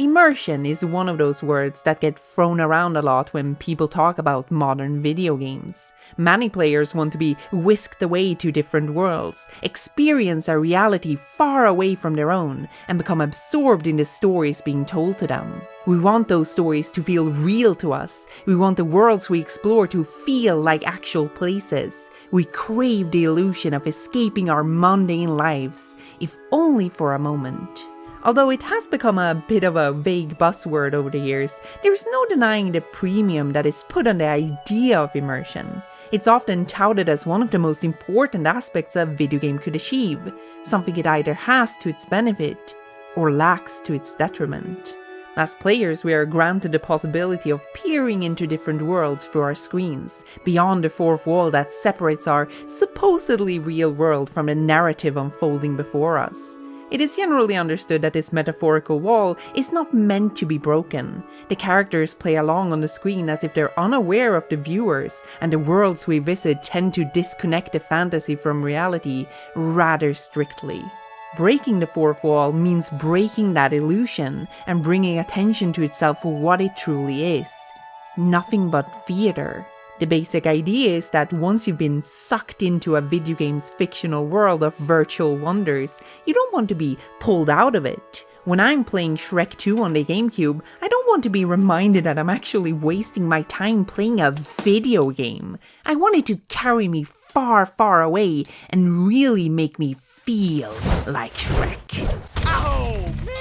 Immersion is one of those words that get thrown around a lot when people talk about modern video games. Many players want to be whisked away to different worlds, experience a reality far away from their own, and become absorbed in the stories being told to them. We want those stories to feel real to us. We want the worlds we explore to feel like actual places. We crave the illusion of escaping our mundane lives, if only for a moment. Although it has become a bit of a vague buzzword over the years, there is no denying the premium that is put on the idea of immersion. It's often touted as one of the most important aspects a video game could achieve, something it either has to its benefit or lacks to its detriment. As players, we are granted the possibility of peering into different worlds through our screens, beyond the fourth wall that separates our supposedly real world from the narrative unfolding before us. It is generally understood that this metaphorical wall is not meant to be broken. The characters play along on the screen as if they're unaware of the viewers, and the worlds we visit tend to disconnect the fantasy from reality rather strictly. Breaking the fourth wall means breaking that illusion and bringing attention to itself for what it truly is. Nothing but theater. The basic idea is that once you've been sucked into a video game's fictional world of virtual wonders, you don't want to be pulled out of it. When I'm playing Shrek 2 on the GameCube, I don't want to be reminded that I'm actually wasting my time playing a video game. I want it to carry me far, far away and really make me feel like Shrek. Ow, man!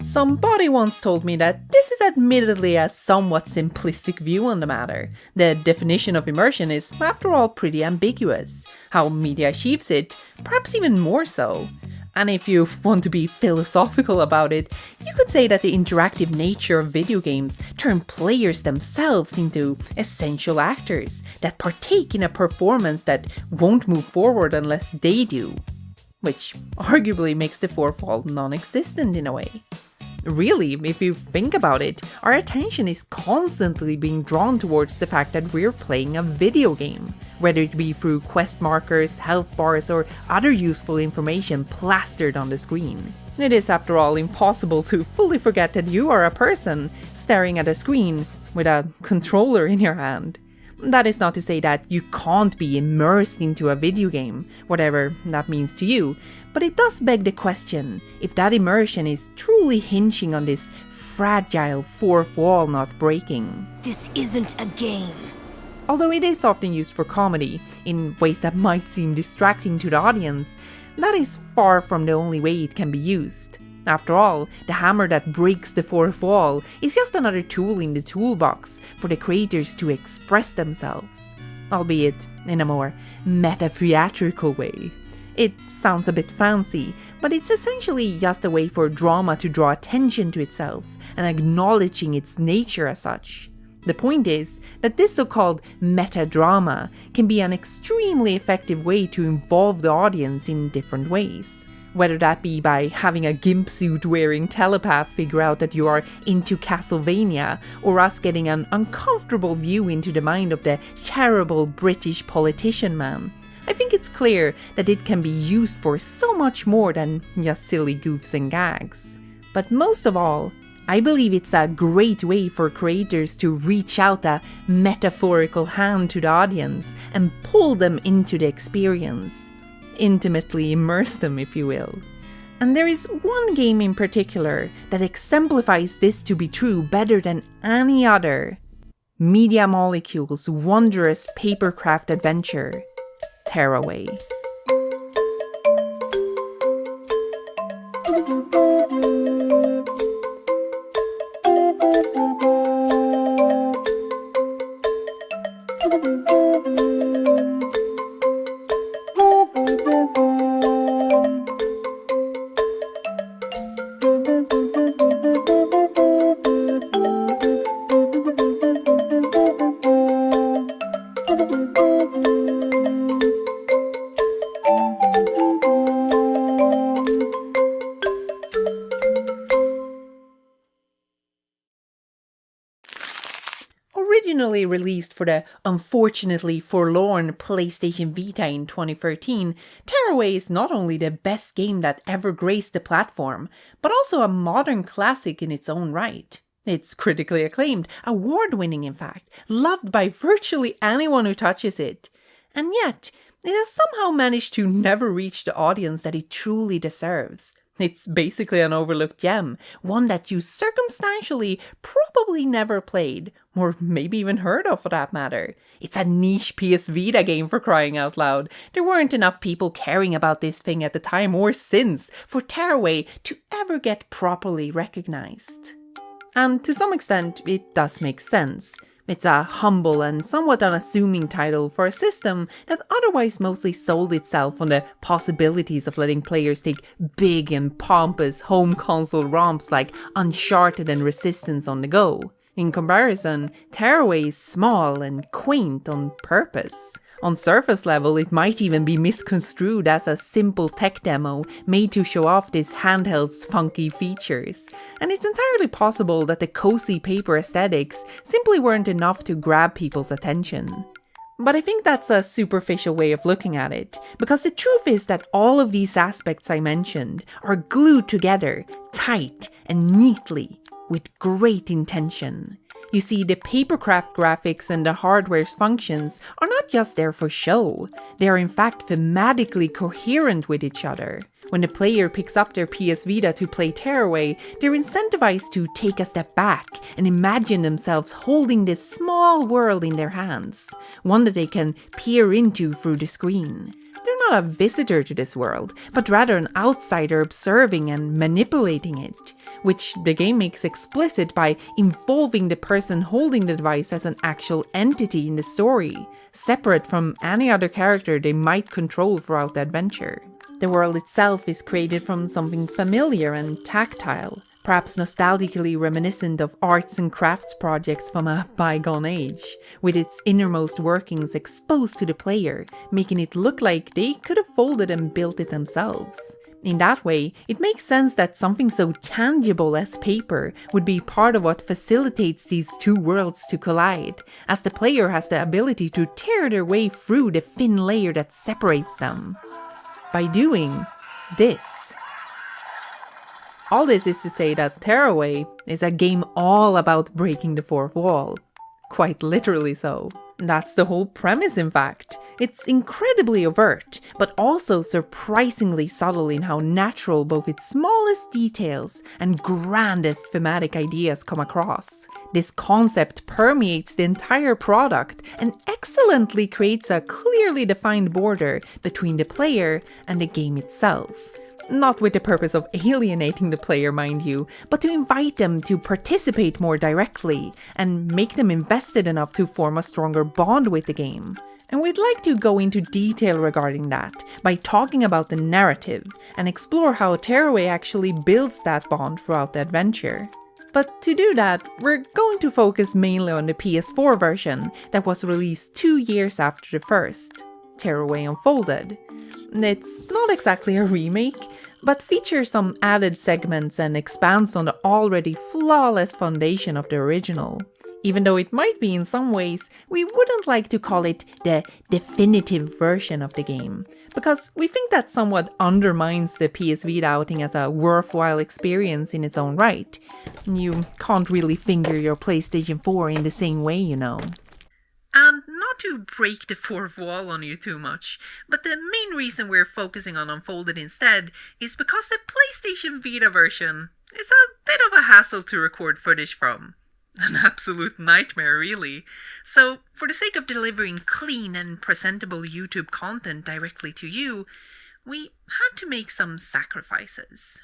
Somebody once told me that this is admittedly a somewhat simplistic view on the matter. The definition of immersion is, after all, pretty ambiguous. How media achieves it, perhaps even more so. And if you want to be philosophical about it, you could say that the interactive nature of video games turn players themselves into essential actors that partake in a performance that won't move forward unless they do. Which arguably makes the fourth wall non-existent in a way. Really, if you think about it, our attention is constantly being drawn towards the fact that we're playing a video game, whether it be through quest markers, health bars, or other useful information plastered on the screen. It is, after all, impossible to fully forget that you are a person staring at a screen with a controller in your hand. That is not to say that you can't be immersed into a video game, whatever that means to you, but it does beg the question if that immersion is truly hinging on this fragile fourth wall not breaking. This isn't a game. Although it is often used for comedy, in ways that might seem distracting to the audience, that is far from the only way it can be used. After all, the hammer that breaks the fourth wall is just another tool in the toolbox for the creators to express themselves, albeit in a more meta-theatrical way. It sounds a bit fancy, but it's essentially just a way for drama to draw attention to itself and acknowledging its nature as such. The point is that this so-called meta-drama can be an extremely effective way to involve the audience in different ways. Whether that be by having a gimp suit wearing telepath figure out that you are into Castlevania, or us getting an uncomfortable view into the mind of the terrible British politician man. I think it's clear that it can be used for so much more than just silly goofs and gags. But most of all, I believe it's a great way for creators to reach out a metaphorical hand to the audience and pull them into the experience. Intimately immerse them, if you will. And there is one game in particular that exemplifies this to be true better than any other. Media Molecule's wondrous papercraft adventure, Tearaway. Originally released for the unfortunately forlorn PlayStation Vita in 2013, Tearaway is not only the best game that ever graced the platform, but also a modern classic in its own right. It's critically acclaimed, award-winning in fact, loved by virtually anyone who touches it. And yet, it has somehow managed to never reach the audience that it truly deserves. It's basically an overlooked gem, one that you circumstantially probably never played, or maybe even heard of for that matter. It's a niche PS Vita game for crying out loud. There weren't enough people caring about this thing at the time or since for Tearaway to ever get properly recognized. And to some extent, it does make sense. It's a humble and somewhat unassuming title for a system that otherwise mostly sold itself on the possibilities of letting players take big and pompous home console romps like Uncharted and Resistance on the go. In comparison, Tearaway is small and quaint on purpose. On surface level, it might even be misconstrued as a simple tech demo made to show off this handheld's funky features. And it's entirely possible that the cozy paper aesthetics simply weren't enough to grab people's attention. But I think that's a superficial way of looking at it, because the truth is that all of these aspects I mentioned are glued together, tight and neatly, with great intention. You see, the papercraft graphics and the hardware's functions are not just there for show, they are in fact thematically coherent with each other. When the player picks up their PS Vita to play Tearaway, they're incentivized to take a step back and imagine themselves holding this small world in their hands, one that they can peer into through the screen. They're not a visitor to this world, but rather an outsider observing and manipulating it, which the game makes explicit by involving the person holding the device as an actual entity in the story, separate from any other character they might control throughout the adventure. The world itself is created from something familiar and tactile, perhaps nostalgically reminiscent of arts and crafts projects from a bygone age, with its innermost workings exposed to the player, making it look like they could have folded and built it themselves. In that way, it makes sense that something so tangible as paper would be part of what facilitates these two worlds to collide, as the player has the ability to tear their way through the thin layer that separates them. By doing this. All this is to say that Tearaway is a game all about breaking the fourth wall. Quite literally so. That's the whole premise, in fact. It's incredibly overt, but also surprisingly subtle in how natural both its smallest details and grandest thematic ideas come across. This concept permeates the entire product and excellently creates a clearly defined border between the player and the game itself. Not with the purpose of alienating the player, mind you, but to invite them to participate more directly and make them invested enough to form a stronger bond with the game. And we'd like to go into detail regarding that by talking about the narrative and explore how Tearaway actually builds that bond throughout the adventure. But to do that, we're going to focus mainly on the PS4 version that was released 2 years after the first, Tearaway Unfolded. It's not exactly a remake, but features some added segments and expands on the already flawless foundation of the original. Even though it might be in some ways, we wouldn't like to call it the definitive version of the game, because we think that somewhat undermines the PS Vita outing as a worthwhile experience in its own right. You can't really finger your PlayStation 4 in the same way, you know. And not to break the fourth wall on you too much, but the main reason we're focusing on Unfolded instead is because the PlayStation Vita version is a bit of a hassle to record footage from. An absolute nightmare, really. So, for the sake of delivering clean and presentable YouTube content directly to you, we had to make some sacrifices.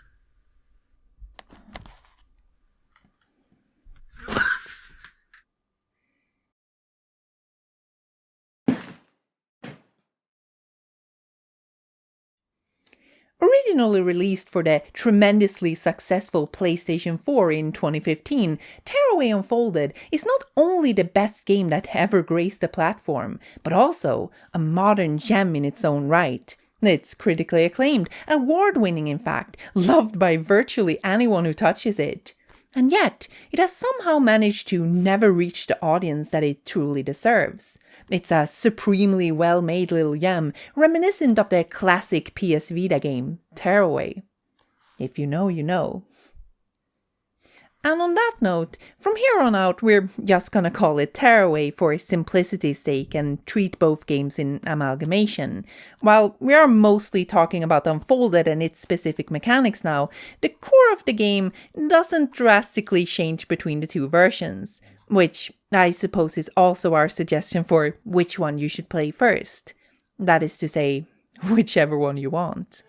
Originally released for the tremendously successful PlayStation 4 in 2015, Tearaway Unfolded is not only the best game that ever graced the platform, but also a modern gem in its own right. It's critically acclaimed, award-winning in fact, loved by virtually anyone who touches it. And yet, it has somehow managed to never reach the audience that it truly deserves. It's a supremely well-made little gem, reminiscent of the classic PSVita game, Tearaway. If you know, you know. And on that note, from here on out, we're just gonna call it Tearaway for simplicity's sake and treat both games in amalgamation. While we are mostly talking about Unfolded and its specific mechanics now, the core of the game doesn't drastically change between the two versions, which I suppose is also our suggestion for which one you should play first. That is to say, whichever one you want.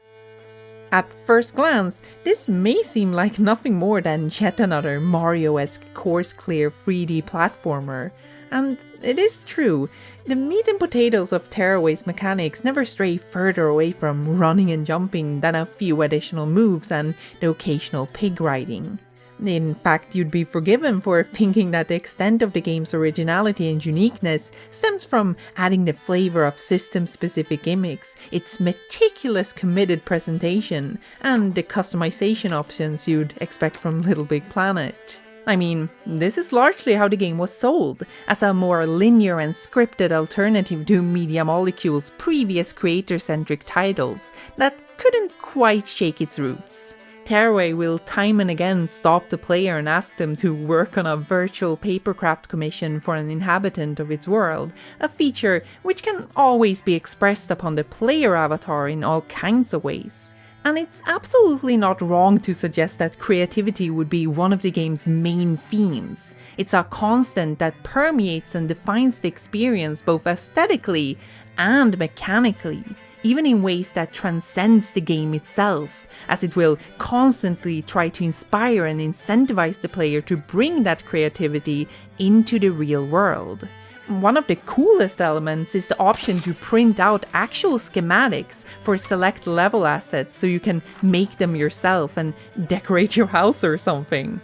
At first glance, this may seem like nothing more than yet another Mario-esque course-clear 3D platformer. And it is true, the meat and potatoes of Tearaway's mechanics never stray further away from running and jumping than a few additional moves and the occasional pig riding. In fact, you'd be forgiven for thinking that the extent of the game's originality and uniqueness stems from adding the flavor of system-specific gimmicks, its meticulous committed presentation, and the customization options you'd expect from LittleBigPlanet. I mean, this is largely how the game was sold, as a more linear and scripted alternative to Media Molecule's previous creator-centric titles that couldn't quite shake its roots. Tearaway will time and again stop the player and ask them to work on a virtual papercraft commission for an inhabitant of its world, a feature which can always be expressed upon the player avatar in all kinds of ways. And it's absolutely not wrong to suggest that creativity would be one of the game's main themes. It's a constant that permeates and defines the experience both aesthetically and mechanically, even in ways that transcends the game itself, as it will constantly try to inspire and incentivize the player to bring that creativity into the real world. One of the coolest elements is the option to print out actual schematics for select level assets so you can make them yourself and decorate your house or something.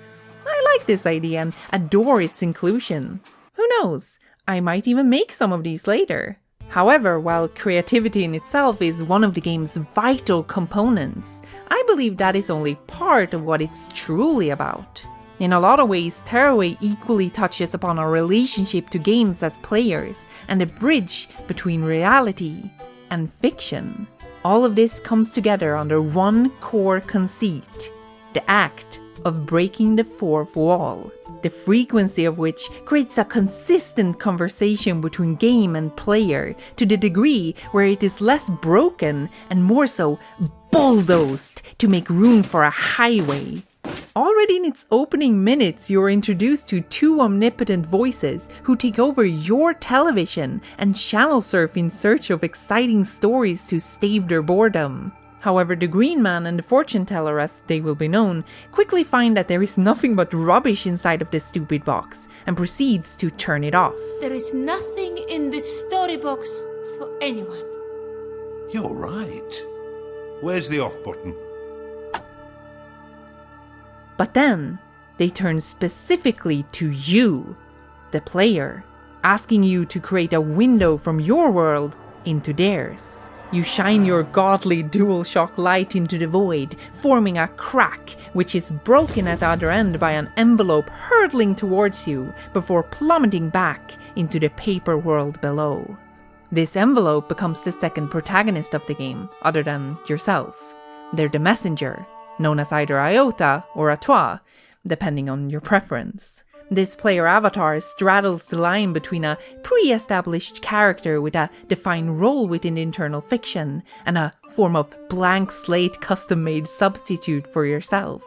I like this idea and adore its inclusion. Who knows, I might even make some of these later. However, while creativity in itself is one of the game's vital components, I believe that is only part of what it's truly about. In a lot of ways, Tearaway equally touches upon our relationship to games as players and the bridge between reality and fiction. All of this comes together under one core conceit, the act of breaking the fourth wall, the frequency of which creates a consistent conversation between game and player to the degree where it is less broken and more so bulldozed to make room for a highway. Already in its opening minutes, you are introduced to two omnipotent voices who take over your television and channel surf in search of exciting stories to stave their boredom. However, the Green Man and the Fortune Teller, as they will be known, quickly find that there is nothing but rubbish inside of this stupid box, and proceeds to turn it off. There is nothing in this story box for anyone. You're right. Where's the off button? But then, they turn specifically to you, the player, asking you to create a window from your world into theirs. You shine your godly DualShock light into the void, forming a crack which is broken at the other end by an envelope hurtling towards you before plummeting back into the paper world below. This envelope becomes the second protagonist of the game, other than yourself. They're the messenger, known as either Iota or Atoi, depending on your preference. This player avatar straddles the line between a pre-established character with a defined role within internal fiction and a form of blank slate custom-made substitute for yourself.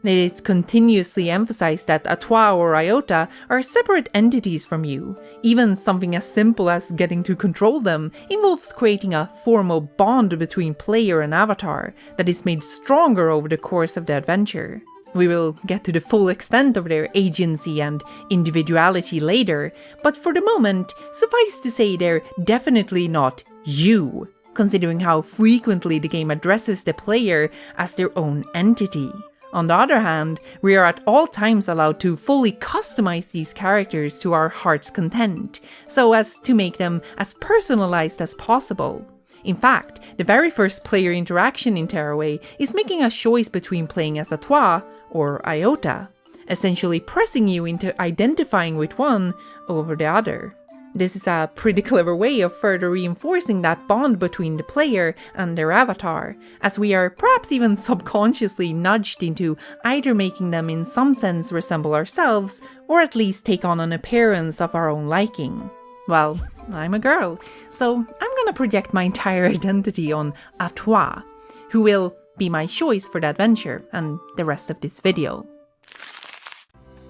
It is continuously emphasized that Atoi or Iota are separate entities from you. Even something as simple as getting to control them involves creating a formal bond between player and avatar that is made stronger over the course of the adventure. We will get to the full extent of their agency and individuality later, but for the moment, suffice to say they're definitely not you, considering how frequently the game addresses the player as their own entity. On the other hand, we are at all times allowed to fully customize these characters to our heart's content, so as to make them as personalized as possible. In fact, the very first player interaction in Tearaway is making a choice between playing as Atoi or Iota, essentially pressing you into identifying with one over the other. This is a pretty clever way of further reinforcing that bond between the player and their avatar, as we are perhaps even subconsciously nudged into either making them in some sense resemble ourselves, or at least take on an appearance of our own liking. Well, I'm a girl, so I'm gonna project my entire identity on Atoi, who will be my choice for the adventure and the rest of this video.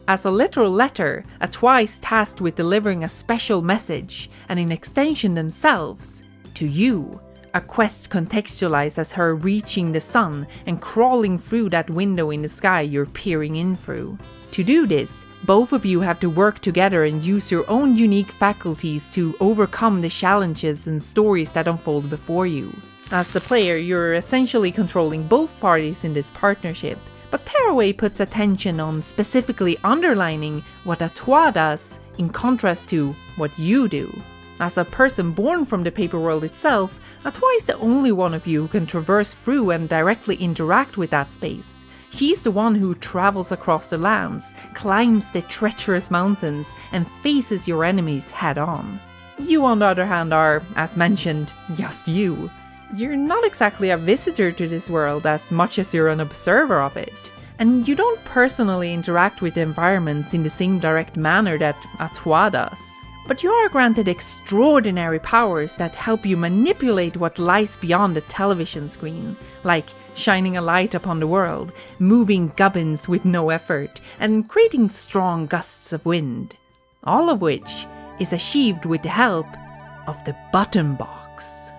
As a literal letter, Atoi is tasked with delivering a special message, and in extension themselves, to you. A quest contextualized as her reaching the sun and crawling through that window in the sky you're peering in through. To do this, both of you have to work together and use your own unique faculties to overcome the challenges and stories that unfold before you. As the player, you're essentially controlling both parties in this partnership, but Tearaway puts attention on specifically underlining what Atoi does in contrast to what you do. As a person born from the paper world itself, Atoi is the only one of you who can traverse through and directly interact with that space. She's the one who travels across the lands, climbs the treacherous mountains, and faces your enemies head on. You, on the other hand, are, as mentioned, just you. You're not exactly a visitor to this world as much as you're an observer of it. And you don't personally interact with the environments in the same direct manner that Atoi does. But you are granted extraordinary powers that help you manipulate what lies beyond the television screen, like shining a light upon the world, moving gubbins with no effort, and creating strong gusts of wind. All of which is achieved with the help of the button box.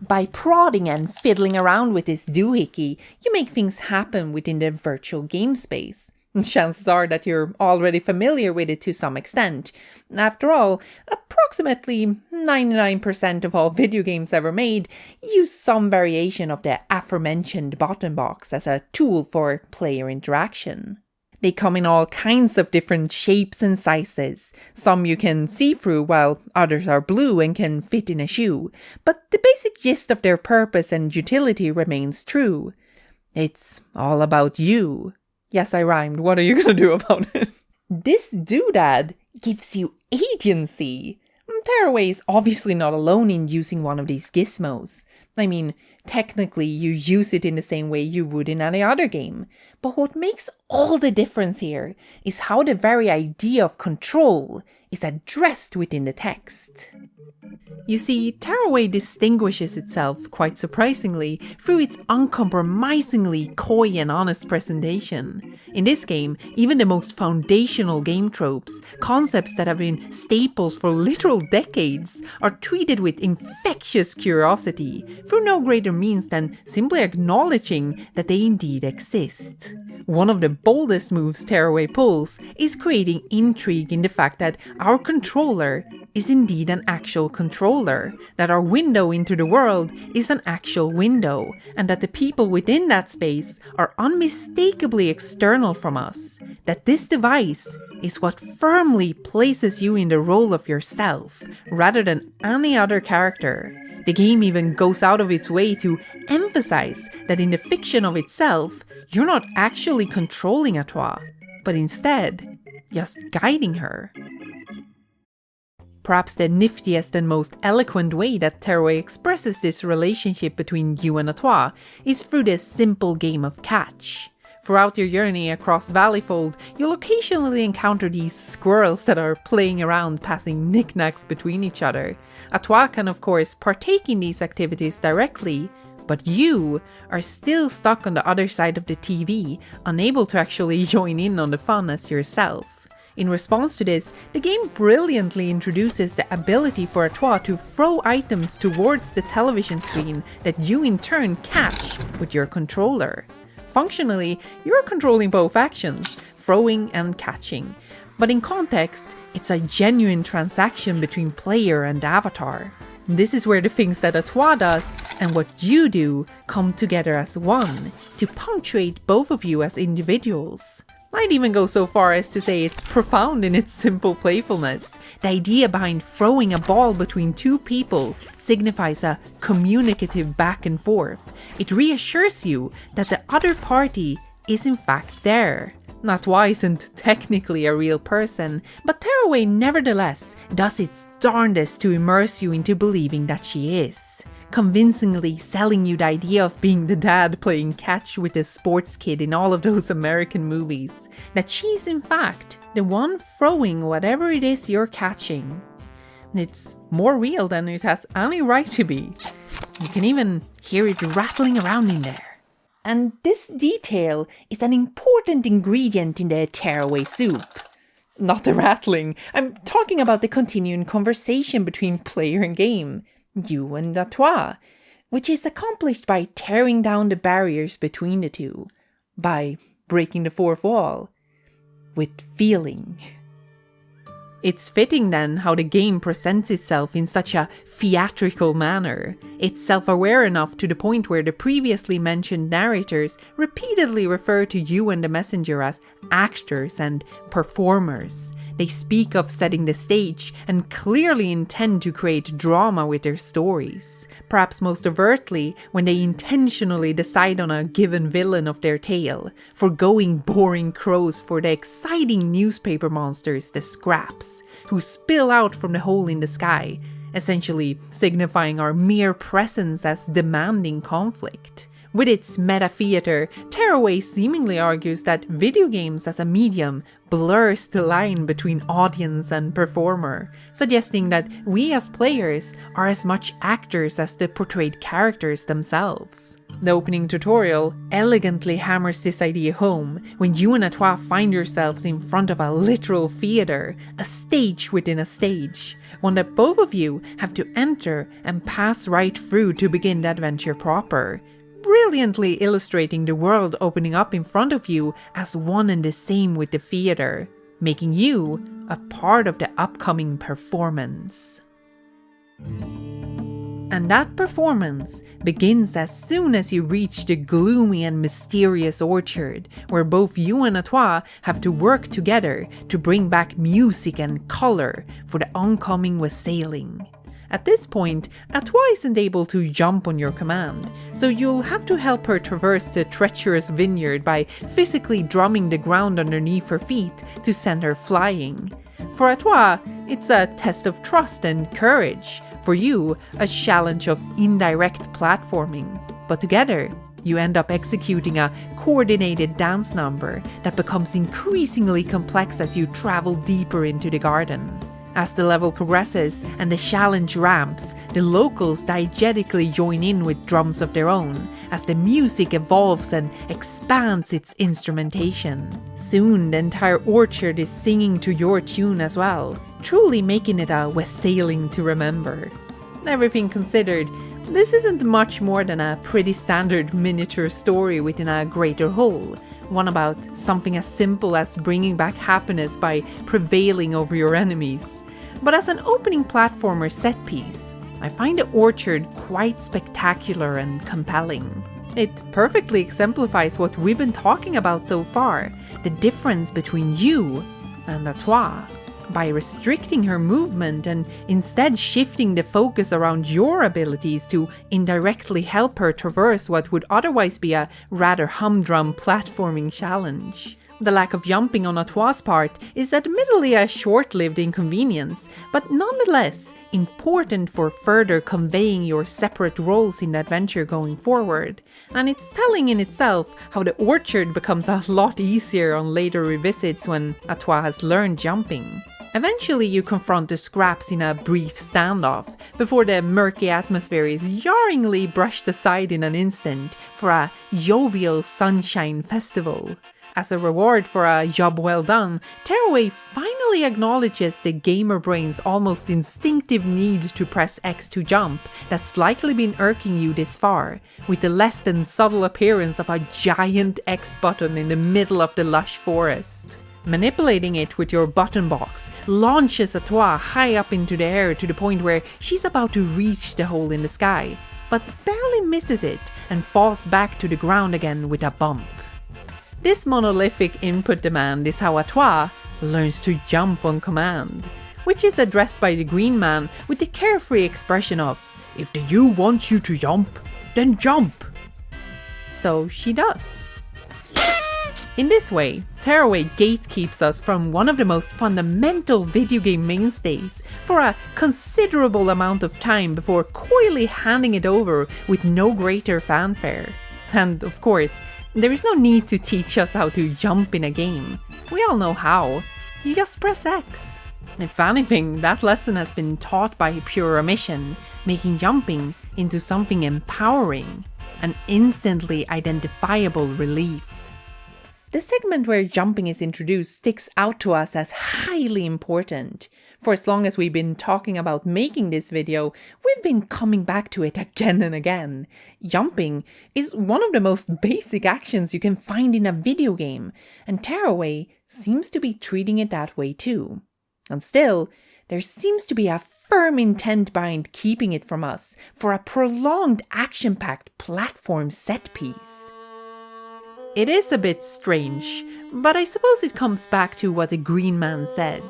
By prodding and fiddling around with this doohickey, you make things happen within the virtual game space. Chances are that you're already familiar with it to some extent. After all, approximately 99% of all video games ever made use some variation of the aforementioned button box as a tool for player interaction. They come in all kinds of different shapes and sizes. Some you can see through, while others are blue and can fit in a shoe. But the basic gist of their purpose and utility remains true. It's all about you. Yes, I rhymed. What are you gonna do about it? This doodad gives you agency. Tearaway is obviously not alone in using one of these gizmos. I mean, technically you use it in the same way you would in any other game. But what makes all the difference here is how the very idea of control is addressed within the text. You see, Tearaway distinguishes itself, quite surprisingly, through its uncompromisingly coy and honest presentation. In this game, even the most foundational game tropes, concepts that have been staples for literal decades, are treated with infectious curiosity, through no greater means than simply acknowledging that they indeed exist. One of the boldest moves Tearaway pulls is creating intrigue in the fact that our controller is indeed an actual controller, that our window into the world is an actual window, and that the people within that space are unmistakably external from us, that this device is what firmly places you in the role of yourself, rather than any other character. The game even goes out of its way to emphasize that in the fiction of itself, you're not actually controlling Atoi, but instead, just guiding her. Perhaps the niftiest and most eloquent way that Tearaway expresses this relationship between you and Atoi is through this simple game of catch. Throughout your journey across Valleyfold, you'll occasionally encounter these squirrels that are playing around, passing knickknacks between each other. Atoi can of course partake in these activities directly, but you are still stuck on the other side of the TV, unable to actually join in on the fun as yourself. In response to this, the game brilliantly introduces the ability for Atoi to throw items towards the television screen that you in turn catch with your controller. Functionally, you're controlling both actions, throwing and catching. But in context, it's a genuine transaction between player and avatar. This is where the things that Atoi does and what you do come together as one, to punctuate both of you as individuals. I'd even go so far as to say it's profound in its simple playfulness. The idea behind throwing a ball between two people signifies a communicative back and forth. It reassures you that the other party is in fact there. Atoi isn't technically a real person, but Tearaway nevertheless does its darndest to immerse you into believing that she is, convincingly selling you the idea of being the dad playing catch with the sports kid in all of those American movies, that she's in fact the one throwing whatever it is you're catching. It's more real than it has any right to be. You can even hear it rattling around in there. And this detail is an important ingredient in the tearaway soup. Not the rattling, I'm talking about the continuing conversation between player and game, you and Atoi, which is accomplished by tearing down the barriers between the two, by breaking the fourth wall, with feeling. It's fitting then how the game presents itself in such a theatrical manner. It's self-aware enough to the point where the previously mentioned narrators repeatedly refer to you and the messenger as actors and performers. They speak of setting the stage and clearly intend to create drama with their stories. Perhaps most overtly when they intentionally decide on a given villain of their tale, forgoing boring crows for the exciting newspaper monsters, the scraps, who spill out from the hole in the sky, essentially signifying our mere presence as demanding conflict. With its meta-theater, Tearaway seemingly argues that video games as a medium blurs the line between audience and performer, suggesting that we as players are as much actors as the portrayed characters themselves. The opening tutorial elegantly hammers this idea home when you and Atoi find yourselves in front of a literal theater, a stage within a stage, one that both of you have to enter and pass right through to begin the adventure proper, brilliantly illustrating the world opening up in front of you as one and the same with the theater, making you a part of the upcoming performance. And that performance begins as soon as you reach the gloomy and mysterious orchard, where both you and Atoi have to work together to bring back music and color for the oncoming wassailing. At this point, Atoi isn't able to jump on your command, so you'll have to help her traverse the treacherous vineyard by physically drumming the ground underneath her feet to send her flying. For Atoi, it's a test of trust and courage. For you, a challenge of indirect platforming. But together, you end up executing a coordinated dance number that becomes increasingly complex as you travel deeper into the garden. As the level progresses and the challenge ramps, the locals diegetically join in with drums of their own, as the music evolves and expands its instrumentation. Soon the entire orchard is singing to your tune as well, truly making it a wassailing to remember. Everything considered, this isn't much more than a pretty standard miniature story within a greater whole. One about something as simple as bringing back happiness by prevailing over your enemies. But as an opening platformer set piece, I find the orchard quite spectacular and compelling. It perfectly exemplifies what we've been talking about so far, the difference between you and Atoi. By restricting her movement and instead shifting the focus around your abilities to indirectly help her traverse what would otherwise be a rather humdrum platforming challenge. The lack of jumping on Atoi's part is admittedly a short-lived inconvenience, but nonetheless important for further conveying your separate roles in the adventure going forward. And it's telling in itself how the orchard becomes a lot easier on later revisits when Atoi has learned jumping. Eventually you confront the scraps in a brief standoff, before the murky atmosphere is jarringly brushed aside in an instant for a jovial sunshine festival. As a reward for a job well done, Tearaway finally acknowledges the gamer brain's almost instinctive need to press X to jump that's likely been irking you this far, with the less than subtle appearance of a giant X button in the middle of the lush forest. Manipulating it with your button box launches Atoi high up into the air to the point where she's about to reach the hole in the sky, but barely misses it and falls back to the ground again with a bump. This monolithic input demand is how Atoi learns to jump on command, which is addressed by the green man with the carefree expression of, "If the U wants you to jump, then jump." So she does. In this way, Tearaway gatekeeps us from one of the most fundamental video game mainstays for a considerable amount of time before coyly handing it over with no greater fanfare. And of course, there is no need to teach us how to jump in a game. We all know how. You just press X. If anything, that lesson has been taught by pure omission, making jumping into something empowering, an instantly identifiable relief. The segment where jumping is introduced sticks out to us as highly important. For as long as we've been talking about making this video, we've been coming back to it again and again. Jumping is one of the most basic actions you can find in a video game, and Tearaway seems to be treating it that way too. And still, there seems to be a firm intent behind keeping it from us for a prolonged action-packed platform set piece. It is a bit strange, but I suppose it comes back to what the Green Man said.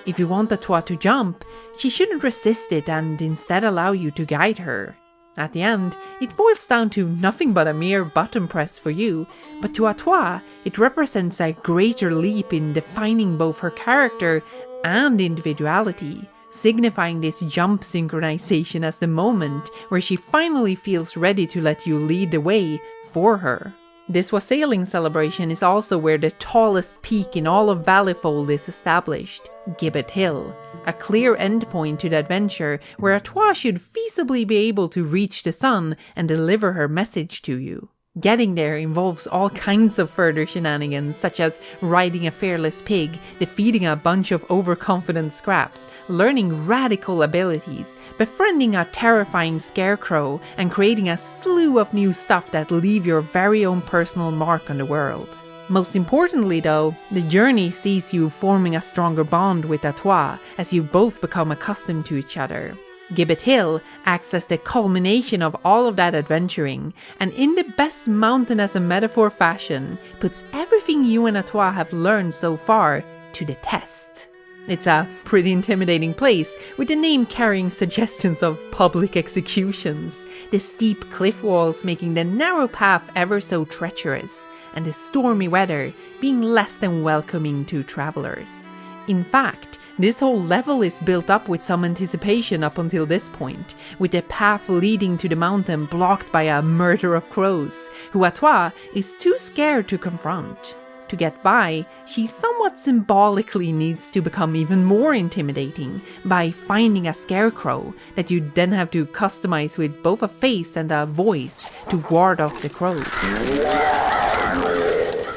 If you want Atoi to jump, she shouldn't resist it and instead allow you to guide her. At the end, it boils down to nothing but a mere button press for you, but to Atoi, it represents a greater leap in defining both her character and individuality, signifying this jump synchronization as the moment where she finally feels ready to let you lead the way for her. This Wassailing celebration is also where the tallest peak in all of Valleyfold is established, Gibbet Hill, a clear endpoint to the adventure where Atoi should feasibly be able to reach the sun and deliver her message to you. Getting there involves all kinds of further shenanigans, such as riding a fearless pig, defeating a bunch of overconfident scraps, learning radical abilities, befriending a terrifying scarecrow, and creating a slew of new stuff that leave your very own personal mark on the world. Most importantly though, the journey sees you forming a stronger bond with Atoi as you both become accustomed to each other. Gibbet Hill acts as the culmination of all of that adventuring, and in the best mountain as a metaphor fashion, puts everything you and Atoi have learned so far to the test. It's a pretty intimidating place, with the name carrying suggestions of public executions, the steep cliff walls making the narrow path ever so treacherous, and the stormy weather being less than welcoming to travelers. In fact, this whole level is built up with some anticipation up until this point, with the path leading to the mountain blocked by a murder of crows, who Atoi is too scared to confront. To get by, she somewhat symbolically needs to become even more intimidating by finding a scarecrow that you then have to customize with both a face and a voice to ward off the crows.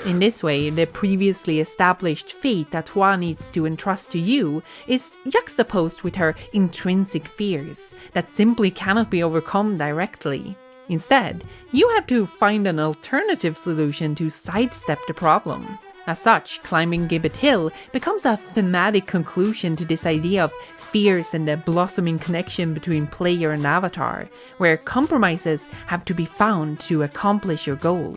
In this way, the previously established fate that Atoi needs to entrust to you is juxtaposed with her intrinsic fears that simply cannot be overcome directly. Instead, you have to find an alternative solution to sidestep the problem. As such, climbing Gibbet Hill becomes a thematic conclusion to this idea of fears and the blossoming connection between player and avatar, where compromises have to be found to accomplish your goal.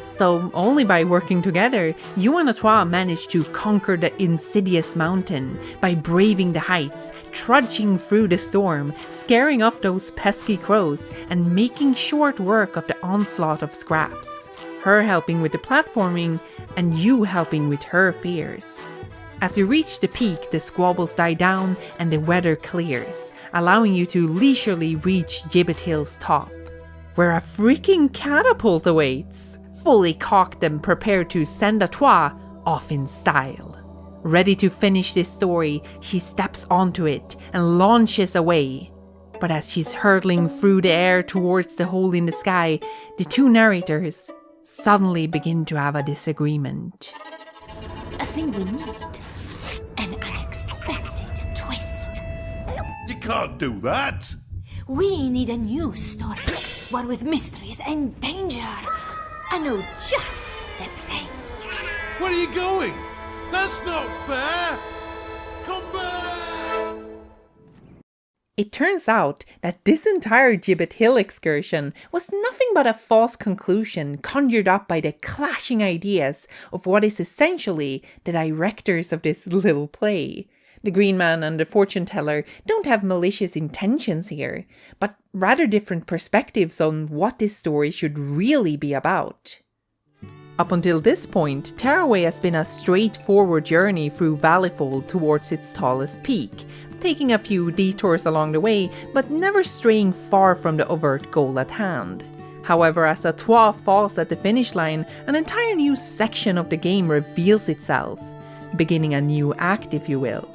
So only by working together, you and Atoi manage to conquer the insidious mountain by braving the heights, trudging through the storm, scaring off those pesky crows, and making short work of the onslaught of scraps. Her helping with the platforming, and you helping with her fears. As you reach the peak, the squabbles die down and the weather clears, allowing you to leisurely reach Gibbet Hill's top, where a freaking catapult awaits, fully cocked and prepared to send Atoi off in style. Ready to finish this story, she steps onto it and launches away. But as she's hurtling through the air towards the hole in the sky, the two narrators suddenly begin to have a disagreement. I think we need an unexpected twist. You can't do that. We need a new story, one with mysteries and danger. I know just the place. Where are you going? That's not fair. Come back. It turns out that this entire Gibbet Hill excursion was nothing but a false conclusion conjured up by the clashing ideas of what is essentially the directors of this little play. The Green Man and the Fortune Teller don't have malicious intentions here, but rather different perspectives on what this story should really be about. Up until this point, Tearaway has been a straightforward journey through Valleyfold towards its tallest peak, taking a few detours along the way, but never straying far from the overt goal at hand. However, as Atoi falls at the finish line, an entire new section of the game reveals itself, beginning a new act, if you will.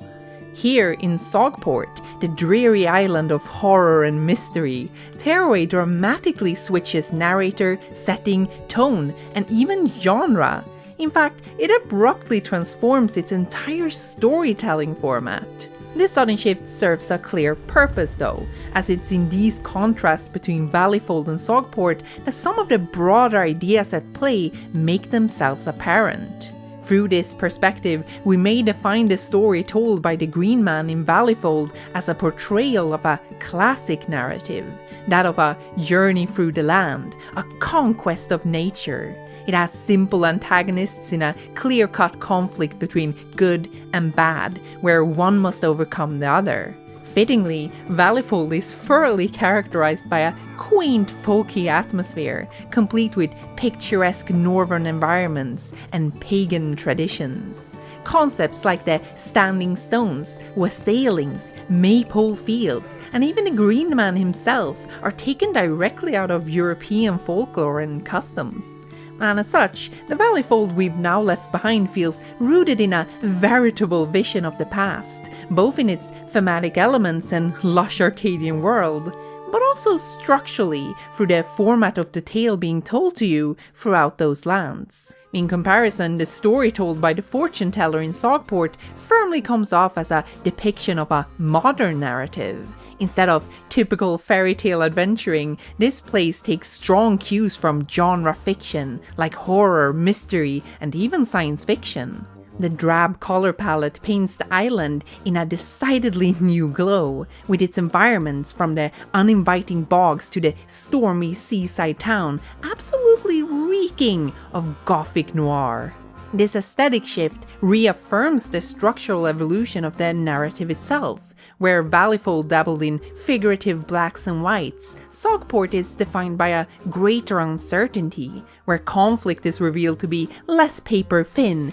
Here in Sogport, the dreary island of horror and mystery, Tearaway dramatically switches narrator, setting, tone, and even genre. In fact, it abruptly transforms its entire storytelling format. This sudden shift serves a clear purpose though, as it's in these contrasts between Valleyfold and Sogport that some of the broader ideas at play make themselves apparent. Through this perspective, we may define the story told by the Green Man in Valleyfold as a portrayal of a classic narrative, that of a journey through the land, a conquest of nature. It has simple antagonists in a clear-cut conflict between good and bad, where one must overcome the other. Fittingly, Valleyfold is thoroughly characterized by a quaint folky atmosphere, complete with picturesque northern environments and pagan traditions. Concepts like the standing stones, wassailings, maypole fields, and even the Green Man himself are taken directly out of European folklore and customs. And as such, the Valleyfold we've now left behind feels rooted in a veritable vision of the past, both in its thematic elements and lush Arcadian world, but also structurally through the format of the tale being told to you throughout those lands. In comparison, the story told by the fortune teller in Sogport firmly comes off as a depiction of a modern narrative. Instead of typical fairy tale adventuring, this place takes strong cues from genre fiction, like horror, mystery, and even science fiction. The drab color palette paints the island in a decidedly new glow, with its environments from the uninviting bogs to the stormy seaside town absolutely reeking of gothic noir. This aesthetic shift reaffirms the structural evolution of the narrative itself. Where Valleyfold dabbled in figurative blacks and whites, Sogport is defined by a greater uncertainty, where conflict is revealed to be less paper thin,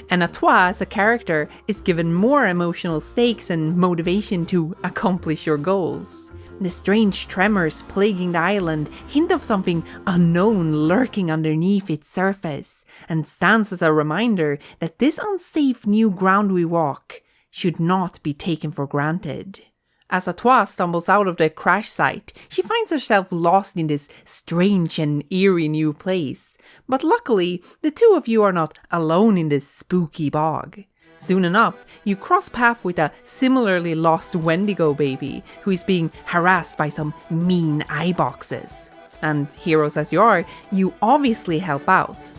and Atoi as a character is given more emotional stakes and motivation to accomplish your goals. The strange tremors plaguing the island hint of something unknown lurking underneath its surface, and stands as a reminder that this unsafe new ground we walk should not be taken for granted. As Atoi stumbles out of the crash site, she finds herself lost in this strange and eerie new place. But luckily, the two of you are not alone in this spooky bog. Soon enough, you cross paths with a similarly lost Wendigo baby who is being harassed by some mean eye boxes. And heroes as you are, you obviously help out.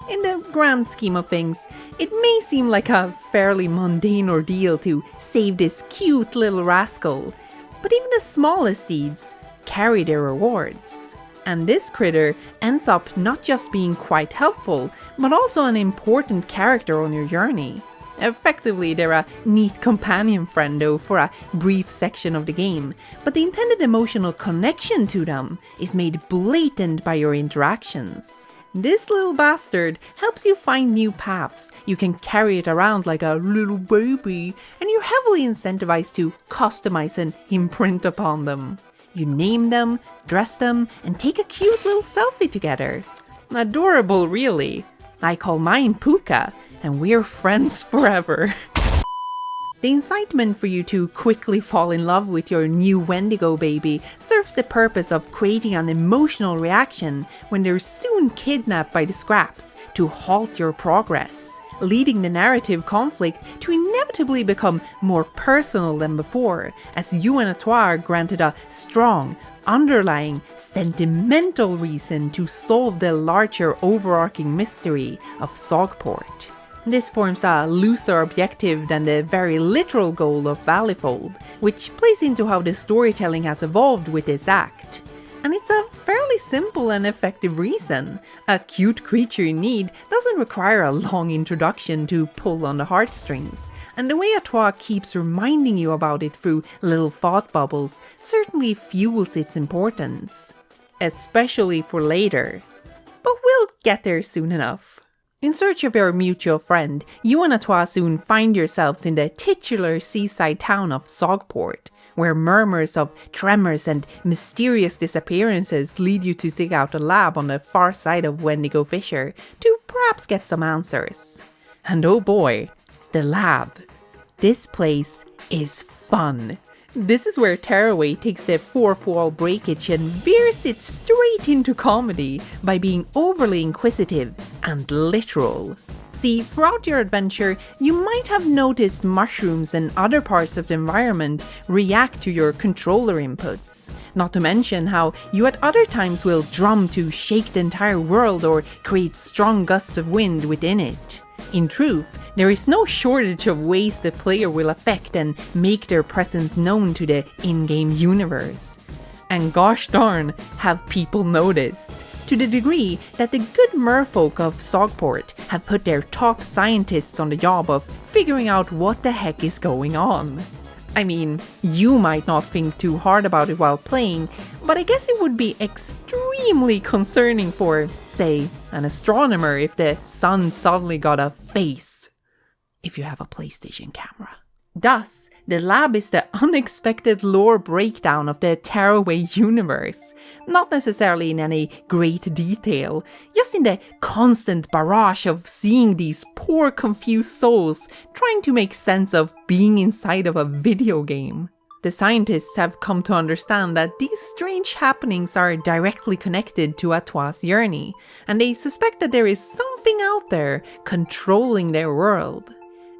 In the grand scheme of things, it may seem like a fairly mundane ordeal to save this cute little rascal, but even the smallest deeds carry their rewards. And this critter ends up not just being quite helpful, but also an important character on your journey. Effectively, they're a neat companion friend though for a brief section of the game, but the intended emotional connection to them is made blatant by your interactions. This little bastard helps you find new paths. You can carry it around like a little baby, and you're heavily incentivized to customize and imprint upon them. You name them, dress them, and take a cute little selfie together. Adorable, really. I call mine Puka, and we're friends forever. The incitement for you to quickly fall in love with your new Wendigo baby serves the purpose of creating an emotional reaction when they're soon kidnapped by the scraps to halt your progress, leading the narrative conflict to inevitably become more personal than before, as you and Atoi are granted a strong, underlying, sentimental reason to solve the larger overarching mystery of Sogport. This forms a looser objective than the very literal goal of Valleyfold, which plays into how the storytelling has evolved with this act. And it's a fairly simple and effective reason. A cute creature in need doesn't require a long introduction to pull on the heartstrings, and the way Atoi keeps reminding you about it through little thought bubbles certainly fuels its importance. Especially for later. But we'll get there soon enough. In search of your mutual friend, you and Atoi soon find yourselves in the titular seaside town of Sogport, where murmurs of tremors and mysterious disappearances lead you to seek out a lab on the far side of Wendigo Fissure to perhaps get some answers. And oh boy, the lab. This place is fun. This is where Tearaway takes the fourth wall breakage and veers it straight into comedy by being overly inquisitive and literal. See, throughout your adventure, you might have noticed mushrooms and other parts of the environment react to your controller inputs. Not to mention how you at other times will drum to shake the entire world or create strong gusts of wind within it. In truth, there is no shortage of ways the player will affect and make their presence known to the in-game universe. And gosh darn, have people noticed. To the degree that the good merfolk of Sogport have put their top scientists on the job of figuring out what the heck is going on. I mean, you might not think too hard about it while playing, but I guess it would be extremely concerning for, say, an astronomer if the sun suddenly got a face. If you have a PlayStation camera. Thus, the lab is the unexpected lore breakdown of the Tearaway universe. Not necessarily in any great detail, just in the constant barrage of seeing these poor confused souls trying to make sense of being inside of a video game. The scientists have come to understand that these strange happenings are directly connected to Atoi's journey, and they suspect that there is something out there controlling their world.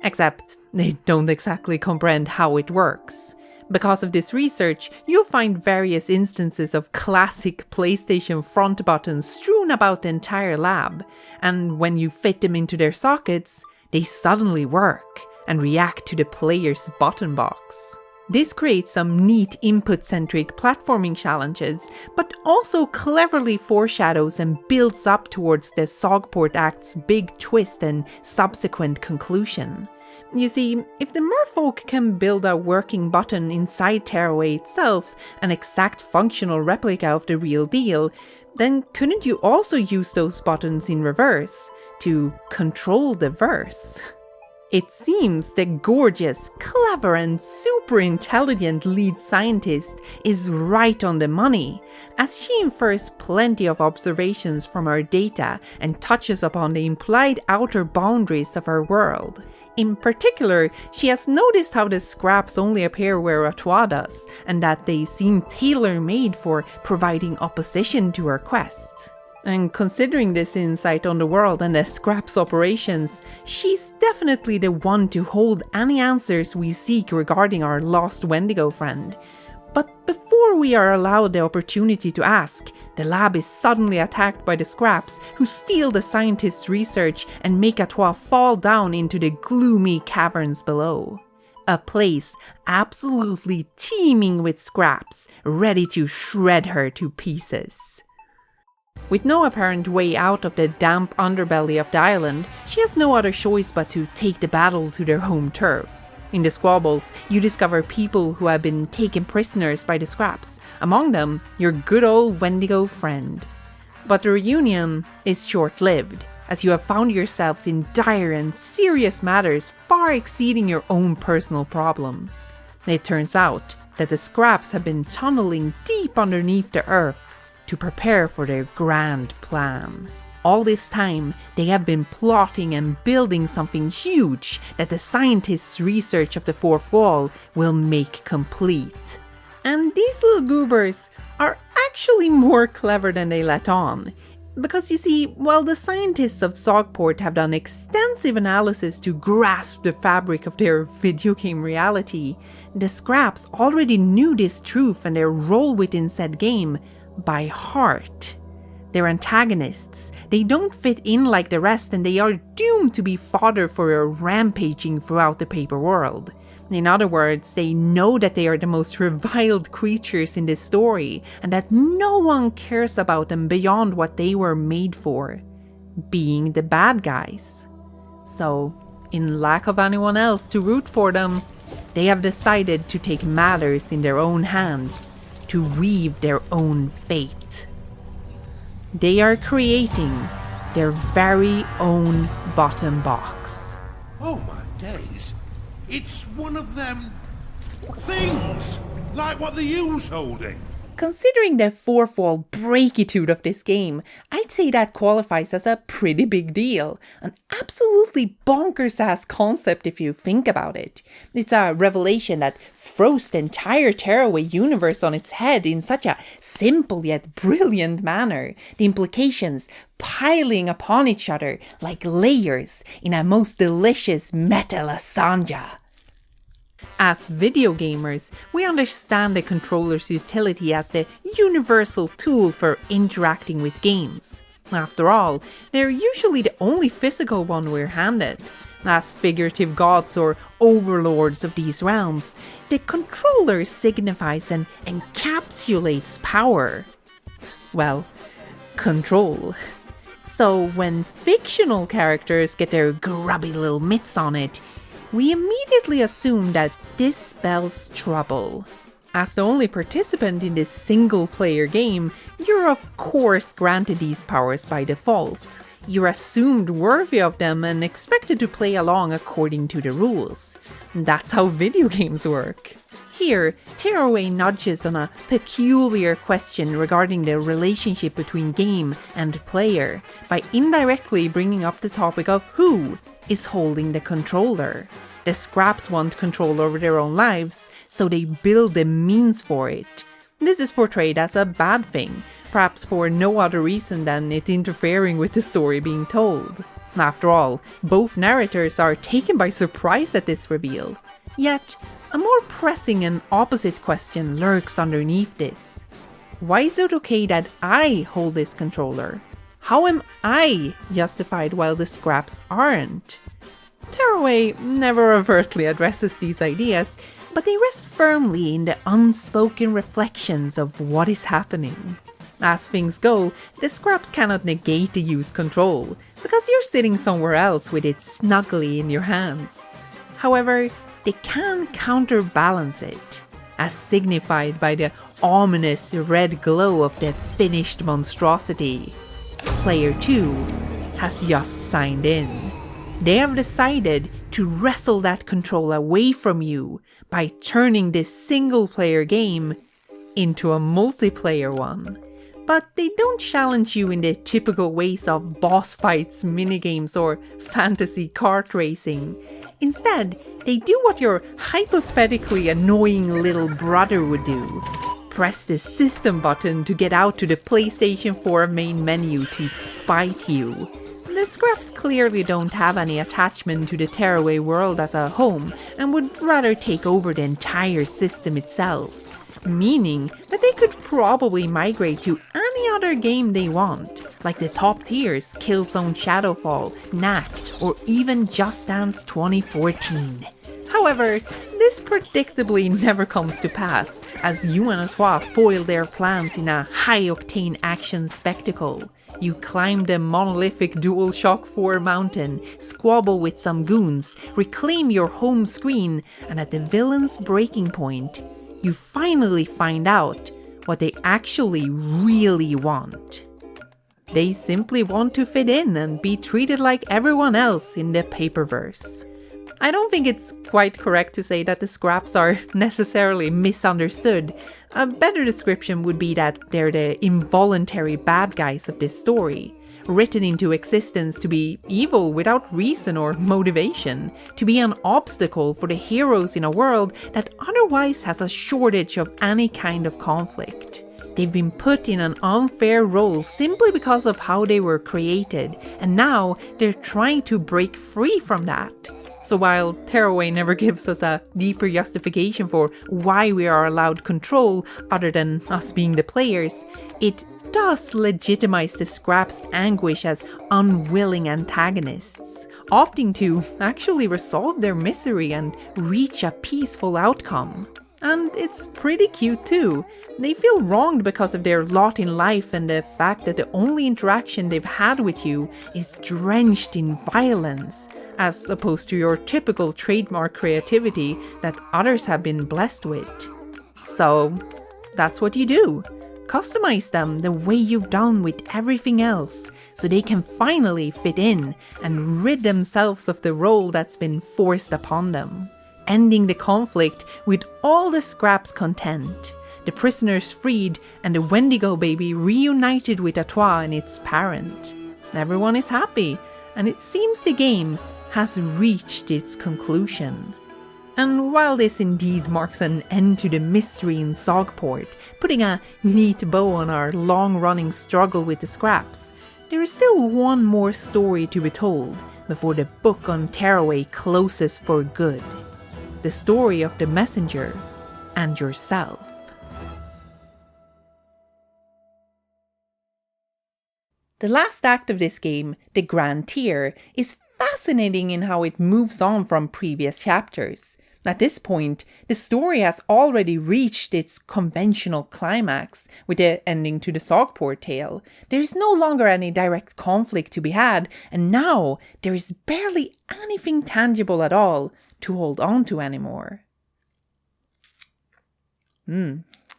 Except they don't exactly comprehend how it works. Because of this research, you'll find various instances of classic PlayStation front buttons strewn about the entire lab, and when you fit them into their sockets, they suddenly work and react to the player's button box. This creates some neat input-centric platforming challenges, but also cleverly foreshadows and builds up towards the Sogport Act's big twist and subsequent conclusion. You see, if the merfolk can build a working button inside Tearaway itself, an exact functional replica of the real deal, then couldn't you also use those buttons in reverse to control the verse? It seems the gorgeous, clever and super intelligent lead scientist is right on the money, as she infers plenty of observations from her data and touches upon the implied outer boundaries of her world. In particular, she has noticed how the scraps only appear where Atoi does, and that they seem tailor-made for providing opposition to her quest. And considering this insight on the world and the scraps operations, she's definitely the one to hold any answers we seek regarding our lost Wendigo friend. But before we are allowed the opportunity to ask, the lab is suddenly attacked by the scraps, who steal the scientists' research and make Atoi fall down into the gloomy caverns below. A place absolutely teeming with scraps, ready to shred her to pieces. With no apparent way out of the damp underbelly of the island, she has no other choice but to take the battle to their home turf. In the squabbles, you discover people who have been taken prisoners by the scraps, among them your good old Wendigo friend. But the reunion is short-lived, as you have found yourselves in dire and serious matters far exceeding your own personal problems. It turns out that the scraps have been tunneling deep underneath the earth to prepare for their grand plan. All this time, they have been plotting and building something huge that the scientists' research of the fourth wall will make complete. And these little goobers are actually more clever than they let on. Because you see, while the scientists of Sogport have done extensive analysis to grasp the fabric of their video game reality, the scraps already knew this truth and their role within said game by heart. They're antagonists, they don't fit in like the rest, and they are doomed to be fodder for a rampaging throughout the paper world. In other words, they know that they are the most reviled creatures in this story, and that no one cares about them beyond what they were made for, being the bad guys. So, in lack of anyone else to root for them, they have decided to take matters in their own hands, to weave their own fate. They are creating their very own bottom box. Oh my days. It's one of them things, like what the U's holding. Considering the fourfold breakitude of this game, I'd say that qualifies as a pretty big deal. An absolutely bonkers-ass concept if you think about it. It's a revelation that throws the entire Tearaway universe on its head in such a simple yet brilliant manner. The implications piling upon each other like layers in a most delicious meta lasagna. As video gamers, we understand the controller's utility as the universal tool for interacting with games. After all, they're usually the only physical one we're handed. As figurative gods or overlords of these realms, the controller signifies and encapsulates power. Well, control. So when fictional characters get their grubby little mitts on it, we immediately assume that this spells trouble. As the only participant in this single-player game, you're of course granted these powers by default. You're assumed worthy of them and expected to play along according to the rules. That's how video games work. Here, Tearaway nudges on a peculiar question regarding the relationship between game and player by indirectly bringing up the topic of who is holding the controller. The scraps want control over their own lives, so they build the means for it. This is portrayed as a bad thing, perhaps for no other reason than it interfering with the story being told. After all, both narrators are taken by surprise at this reveal. Yet, a more pressing and opposite question lurks underneath this. Why is it okay that I hold this controller? How am I justified while the scraps aren't? Tearaway never overtly addresses these ideas, but they rest firmly in the unspoken reflections of what is happening. As things go, the scraps cannot negate the used control, because you're sitting somewhere else with it snugly in your hands. However, they can counterbalance it, as signified by the ominous red glow of the finished monstrosity. Player 2 has just signed in. They have decided to wrestle that control away from you by turning this single-player game into a multiplayer one. But they don't challenge you in the typical ways of boss fights, minigames, or fantasy kart racing. Instead, they do what your hypothetically annoying little brother would do. Press the system button to get out to the PlayStation 4 main menu to spite you. The scraps clearly don't have any attachment to the Tearaway world as a home and would rather take over the entire system itself, meaning that they could probably migrate to any other game they want, like the top tiers Killzone Shadowfall, Knack, or even Just Dance 2014. However, this predictably never comes to pass, as you and Atoi foil their plans in a high-octane action spectacle. You climb the monolithic DualShock 4 mountain, squabble with some goons, reclaim your home screen, and at the villain's breaking point, you finally find out what they actually really want. They simply want to fit in and be treated like everyone else in the paperverse. I don't think it's quite correct to say that the scraps are necessarily misunderstood. A better description would be that they're the involuntary bad guys of this story, written into existence to be evil without reason or motivation, to be an obstacle for the heroes in a world that otherwise has a shortage of any kind of conflict. They've been put in an unfair role simply because of how they were created, and now they're trying to break free from that. So while Tearaway never gives us a deeper justification for why we are allowed control other than us being the players, it does legitimize the scraps' anguish as unwilling antagonists, opting to actually resolve their misery and reach a peaceful outcome. And it's pretty cute too. They feel wronged because of their lot in life and the fact that the only interaction they've had with you is drenched in violence, as opposed to your typical trademark creativity that others have been blessed with. So, that's what you do. Customize them the way you've done with everything else, so they can finally fit in and rid themselves of the role that's been forced upon them. Ending the conflict with all the scraps content, the prisoners freed, and the Wendigo baby reunited with Atoi and its parent. Everyone is happy, and it seems the game has reached its conclusion. And while this indeed marks an end to the mystery in Sogport, putting a neat bow on our long-running struggle with the scraps, there is still one more story to be told before the book on Tearaway closes for good. The story of the messenger and yourself. The last act of this game, the Grand Tier, is fascinating in how it moves on from previous chapters. At this point, the story has already reached its conventional climax with the ending to the Sogport tale. There is no longer any direct conflict to be had, and now there is barely anything tangible at all to hold on to anymore.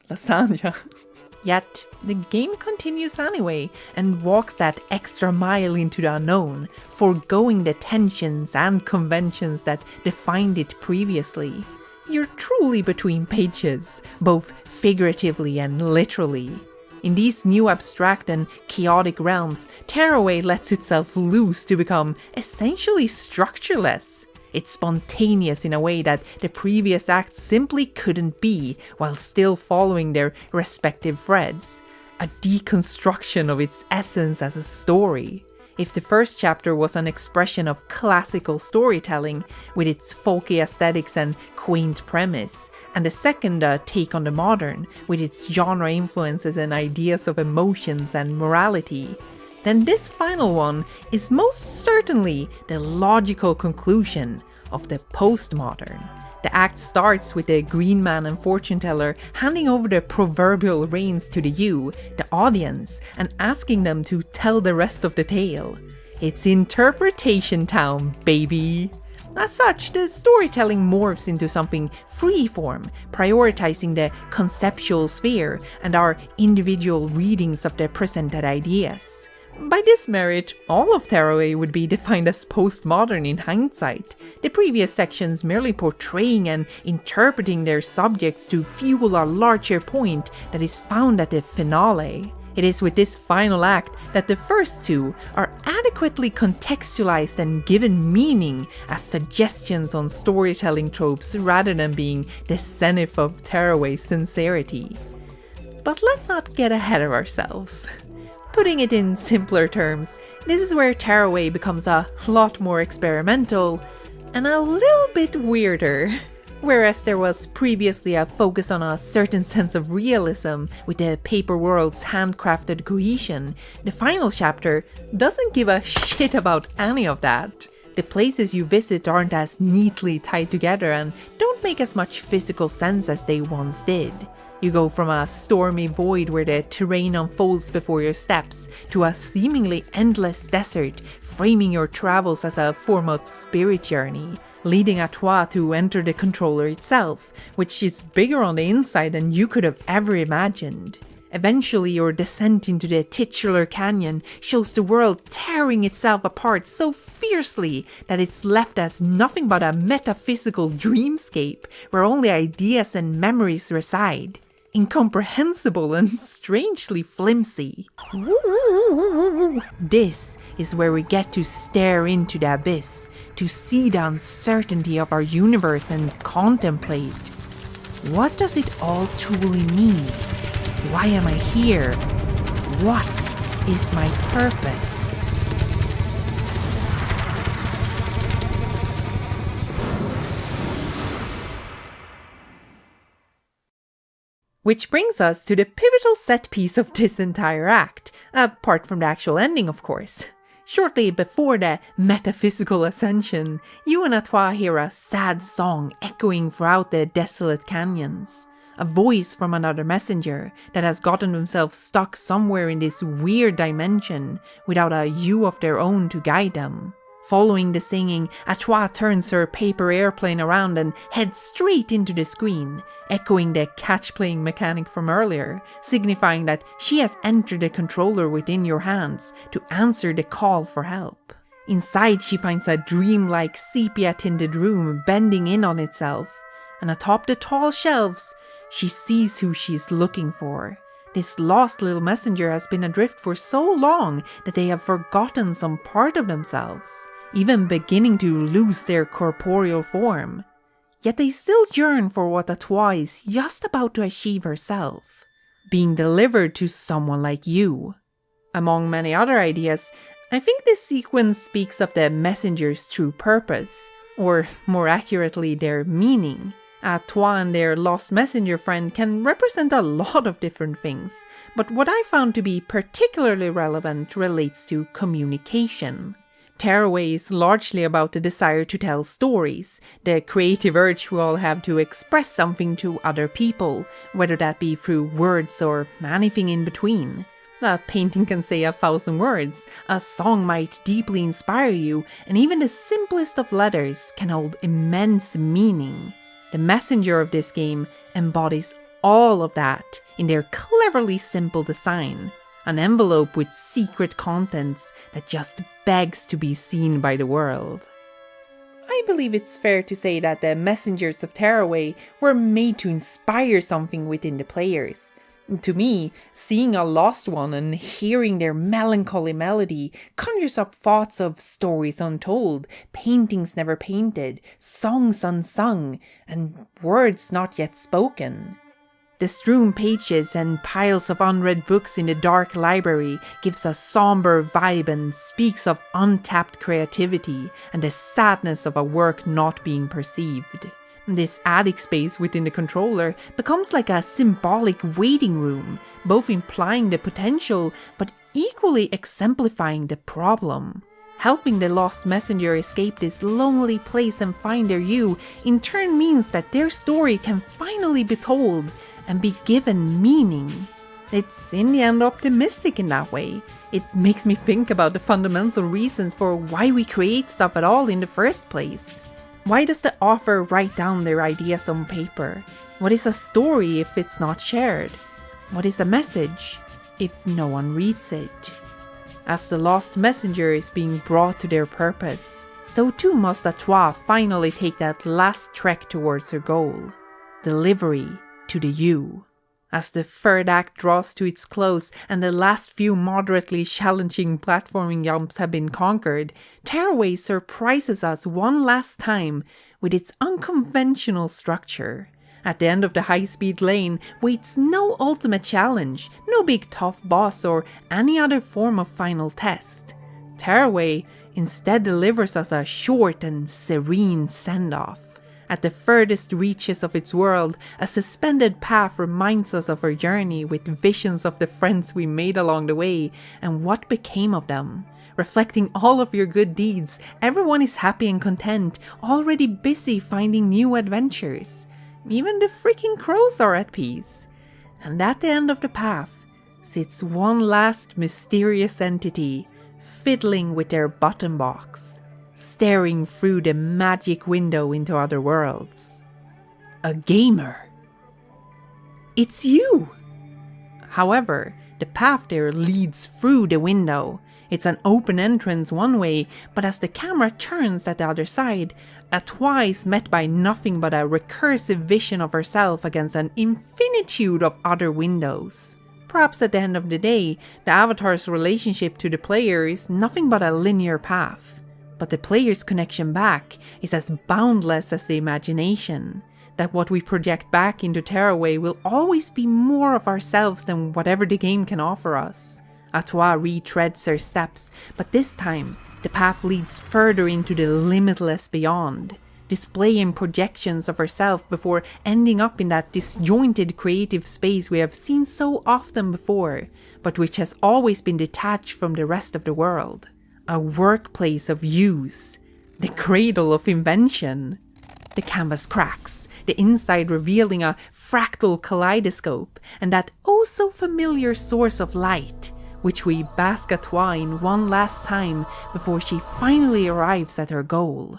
Lasagna. Yet, the game continues anyway, and walks that extra mile into the unknown, foregoing the tensions and conventions that defined it previously. You're truly between pages, both figuratively and literally. In these new abstract and chaotic realms, Tearaway lets itself loose to become essentially structureless. It's spontaneous in a way that the previous acts simply couldn't be, while still following their respective threads. A deconstruction of its essence as a story. If the first chapter was an expression of classical storytelling, with its folky aesthetics and quaint premise, and the second a take on the modern, with its genre influences and ideas of emotions and morality, then this final one is most certainly the logical conclusion of the postmodern. The act starts with the green man and fortune teller handing over the proverbial reins to the audience, and asking them to tell the rest of the tale. It's interpretation town, baby! As such, the storytelling morphs into something freeform, prioritizing the conceptual sphere and our individual readings of the presented ideas. By this merit, all of Tearaway would be defined as postmodern in hindsight, the previous sections merely portraying and interpreting their subjects to fuel a larger point that is found at the finale. It is with this final act that the first two are adequately contextualized and given meaning as suggestions on storytelling tropes rather than being the zenith of Tearaway's sincerity. But let's not get ahead of ourselves. Putting it in simpler terms, this is where Tearaway becomes a lot more experimental and a little bit weirder. Whereas there was previously a focus on a certain sense of realism with the paper world's handcrafted cohesion, the final chapter doesn't give a shit about any of that. The places you visit aren't as neatly tied together and don't make as much physical sense as they once did. You go from a stormy void where the terrain unfolds before your steps to a seemingly endless desert, framing your travels as a form of spirit journey, leading Atoi to enter the controller itself, which is bigger on the inside than you could have ever imagined. Eventually, your descent into the titular canyon shows the world tearing itself apart so fiercely that it's left as nothing but a metaphysical dreamscape where only ideas and memories reside. Incomprehensible and strangely flimsy. This is where we get to stare into the abyss, to see the uncertainty of our universe and contemplate. What does it all truly mean? Why am I here? What is my purpose? Which brings us to the pivotal set piece of this entire act, apart from the actual ending, of course. Shortly before the metaphysical ascension, you and Atoi hear a sad song echoing throughout the desolate canyons. A voice from another messenger that has gotten themselves stuck somewhere in this weird dimension without a you of their own to guide them. Following the singing, Atoi turns her paper airplane around and heads straight into the screen, echoing the catch-playing mechanic from earlier, signifying that she has entered the controller within your hands to answer the call for help. Inside, she finds a dreamlike sepia-tinted room bending in on itself, and atop the tall shelves, she sees who she's looking for. This lost little messenger has been adrift for so long that they have forgotten some part of themselves, even beginning to lose their corporeal form. Yet they still yearn for what Atoi is just about to achieve herself, being delivered to someone like you. Among many other ideas, I think this sequence speaks of the messenger's true purpose, or more accurately, their meaning. Atoi and their lost messenger friend can represent a lot of different things, but what I found to be particularly relevant relates to communication. Tearaway is largely about the desire to tell stories, the creative urge we all have to express something to other people, whether that be through words or anything in between. A painting can say 1,000 words, a song might deeply inspire you, and even the simplest of letters can hold immense meaning. The messenger of this game embodies all of that in their cleverly simple design. An envelope with secret contents that just begs to be seen by the world. I believe it's fair to say that the messengers of Tearaway were made to inspire something within the players. To me, seeing a lost one and hearing their melancholy melody conjures up thoughts of stories untold, paintings never painted, songs unsung, and words not yet spoken. The strewn pages and piles of unread books in the dark library gives a somber vibe and speaks of untapped creativity and the sadness of a work not being perceived. This attic space within the controller becomes like a symbolic waiting room, both implying the potential but equally exemplifying the problem. Helping the lost messenger escape this lonely place and find their you in turn means that their story can finally be told and be given meaning. It's in the end optimistic in that way. It makes me think about the fundamental reasons for why we create stuff at all in the first place. Why does the author write down their ideas on paper? What is a story if it's not shared? What is a message if no one reads it? As the lost messenger is being brought to their purpose, so too must Atoi finally take that last trek towards her goal. Delivery to the you. As the third act draws to its close and the last few moderately challenging platforming jumps have been conquered, Tearaway surprises us one last time with its unconventional structure. At the end of the high-speed lane waits no ultimate challenge, no big tough boss or any other form of final test. Tearaway instead delivers us a short and serene send-off. At the furthest reaches of its world, a suspended path reminds us of our journey with visions of the friends we made along the way and what became of them. Reflecting all of your good deeds, everyone is happy and content, already busy finding new adventures. Even the freaking crows are at peace. And at the end of the path sits one last mysterious entity, fiddling with their button box, staring through the magic window into other worlds. A gamer. It's you! However, the path there leads through the window. It's an open entrance one way, but as the camera turns at the other side, Atoi is met by nothing but a recursive vision of herself against an infinitude of other windows. Perhaps at the end of the day, the avatar's relationship to the player is nothing but a linear path. But the player's connection back is as boundless as the imagination, that what we project back into Tearaway will always be more of ourselves than whatever the game can offer us. Atoi retreads her steps, but this time, the path leads further into the limitless beyond, displaying projections of herself before ending up in that disjointed creative space we have seen so often before, but which has always been detached from the rest of the world. A workplace of use, the cradle of invention. The canvas cracks, the inside revealing a fractal kaleidoscope, and that oh so familiar source of light, which we bask Atoi in one last time before she finally arrives at her goal.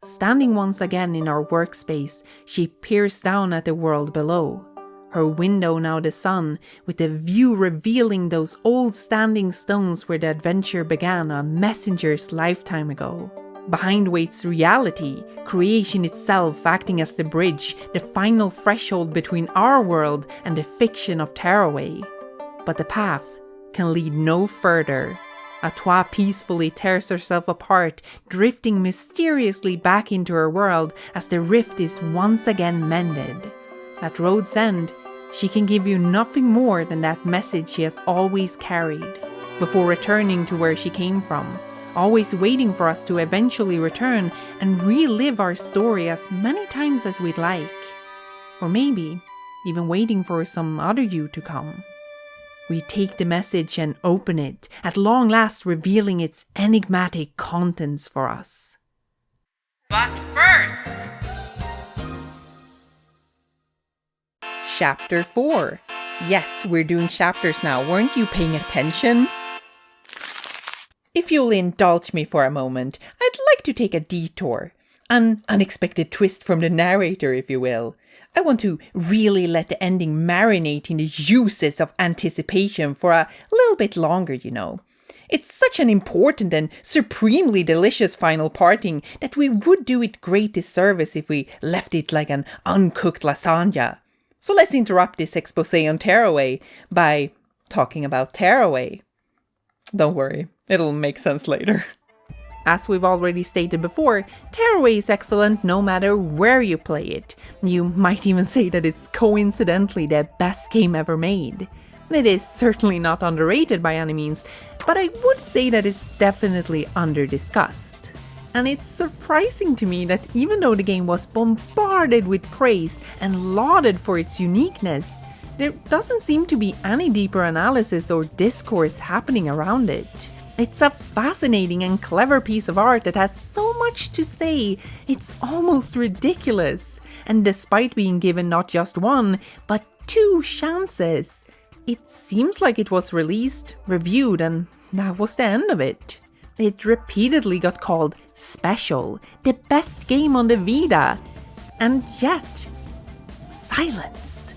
Standing once again in our workspace, she peers down at the world below. Her window now the sun, with the view revealing those old standing stones where the adventure began a messenger's lifetime ago. Behind waits reality, creation itself acting as the bridge, the final threshold between our world and the fiction of Tearaway. But the path can lead no further. Atoi peacefully tears herself apart, drifting mysteriously back into her world as the rift is once again mended. At road's end, she can give you nothing more than that message she has always carried, before returning to where she came from, always waiting for us to eventually return and relive our story as many times as we'd like. Or maybe even waiting for some other you to come. We take the message and open it, at long last revealing its enigmatic contents for us. But first... Chapter 4. Yes, we're doing chapters now. Weren't you paying attention? If you'll indulge me for a moment, I'd like to take a detour. An unexpected twist from the narrator, if you will. I want to really let the ending marinate in the juices of anticipation for a little bit longer, you know. It's such an important and supremely delicious final parting that we would do it great disservice if we left it like an uncooked lasagna. So let's interrupt this exposé on Tearaway by talking about Tearaway. Don't worry, it'll make sense later. As we've already stated before, Tearaway is excellent no matter where you play it. You might even say that it's coincidentally the best game ever made. It is certainly not underrated by any means, but I would say that it's definitely under-discussed. And it's surprising to me that even though the game was bombarded with praise and lauded for its uniqueness, there doesn't seem to be any deeper analysis or discourse happening around it. It's a fascinating and clever piece of art that has so much to say, it's almost ridiculous. And despite being given not just one, but 2 chances, it seems like it was released, reviewed, and that was the end of it. It repeatedly got called special, the best game on the Vita, and yet, silence.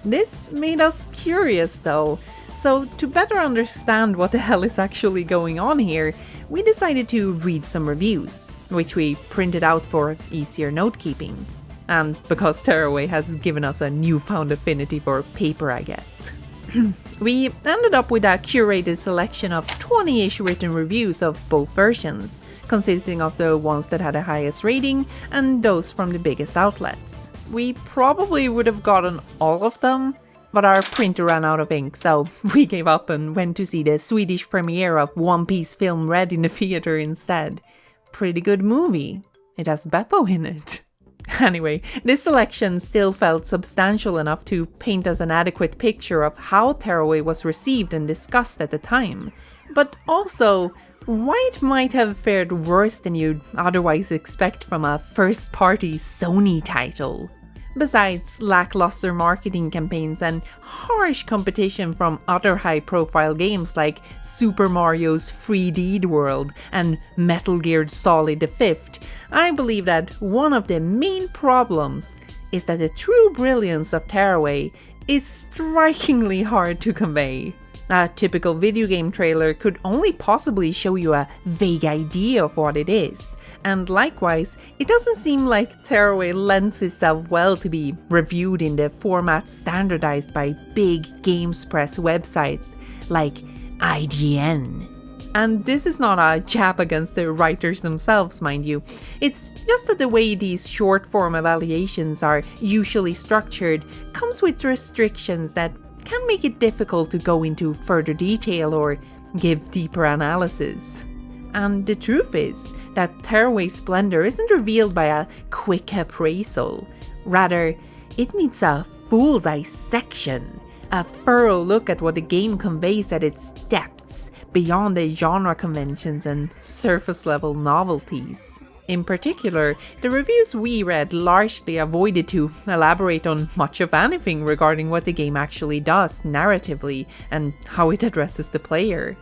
This made us curious though, so to better understand what the hell is actually going on here, we decided to read some reviews, which we printed out for easier note-keeping. And because Tearaway has given us a newfound affinity for paper, I guess. We ended up with a curated selection of 20-ish written reviews of both versions, consisting of the ones that had the highest rating and those from the biggest outlets. We probably would have gotten all of them, but our printer ran out of ink, so we gave up and went to see the Swedish premiere of One Piece film Red in the theater instead. Pretty good movie. It has Beppo in it. Anyway, this selection still felt substantial enough to paint us an adequate picture of how Tearaway was received and discussed at the time, but also why it might have fared worse than you'd otherwise expect from a first-party Sony title. Besides lackluster marketing campaigns and harsh competition from other high-profile games like Super Mario's 3D World and Metal Gear Solid V, I believe that one of the main problems is that the true brilliance of Tearaway is strikingly hard to convey. A typical video game trailer could only possibly show you a vague idea of what it is, and likewise, it doesn't seem like Tearaway lends itself well to be reviewed in the format standardized by big games press websites like IGN. And this is not a jab against the writers themselves, mind you. It's just that the way these short-form evaluations are usually structured comes with restrictions that can make it difficult to go into further detail or give deeper analysis. And the truth is that Tearaway's splendor isn't revealed by a quick appraisal. Rather, it needs a full dissection, a thorough look at what the game conveys at its depths, beyond the genre conventions and surface-level novelties. In particular, the reviews we read largely avoided to elaborate on much of anything regarding what the game actually does narratively and how it addresses the player.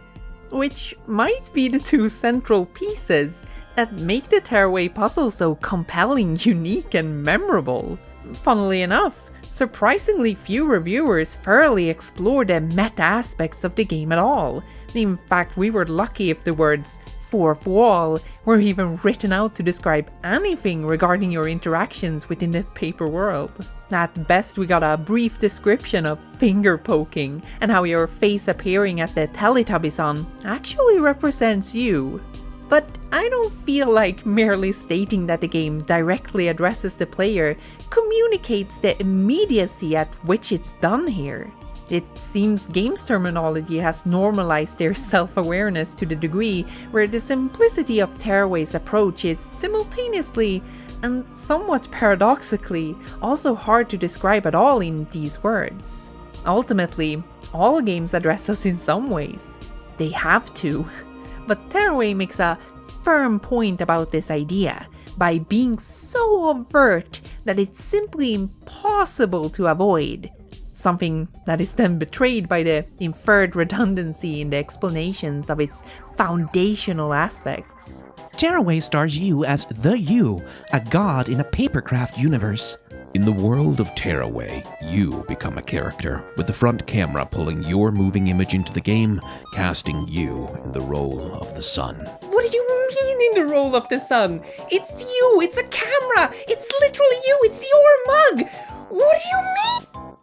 Which might be the two central pieces that make the Tearaway puzzle so compelling, unique, and memorable. Funnily enough, surprisingly few reviewers thoroughly explore the meta aspects of the game at all. In fact, we were lucky if the words fourth wall were even written out to describe anything regarding your interactions within the paper world. At best, we got a brief description of finger poking and how your face appearing as the Teletubby on actually represents you. But I don't feel like merely stating that the game directly addresses the player communicates the immediacy at which it's done here. It seems games terminology has normalized their self-awareness to the degree where the simplicity of Tearaway's approach is simultaneously, and somewhat paradoxically, also hard to describe at all in these words. Ultimately, all games address us in some ways. They have to. But Tearaway makes a firm point about this idea by being so overt that it's simply impossible to avoid. Something that is then betrayed by the inferred redundancy in the explanations of its foundational aspects. Tearaway stars you as the you, a god in a papercraft universe. In the world of Tearaway, you become a character, with the front camera pulling your moving image into the game, casting you in the role of the sun. What do you mean in the role of the sun? It's you, it's a camera, it's literally you, it's your mug! What do you mean?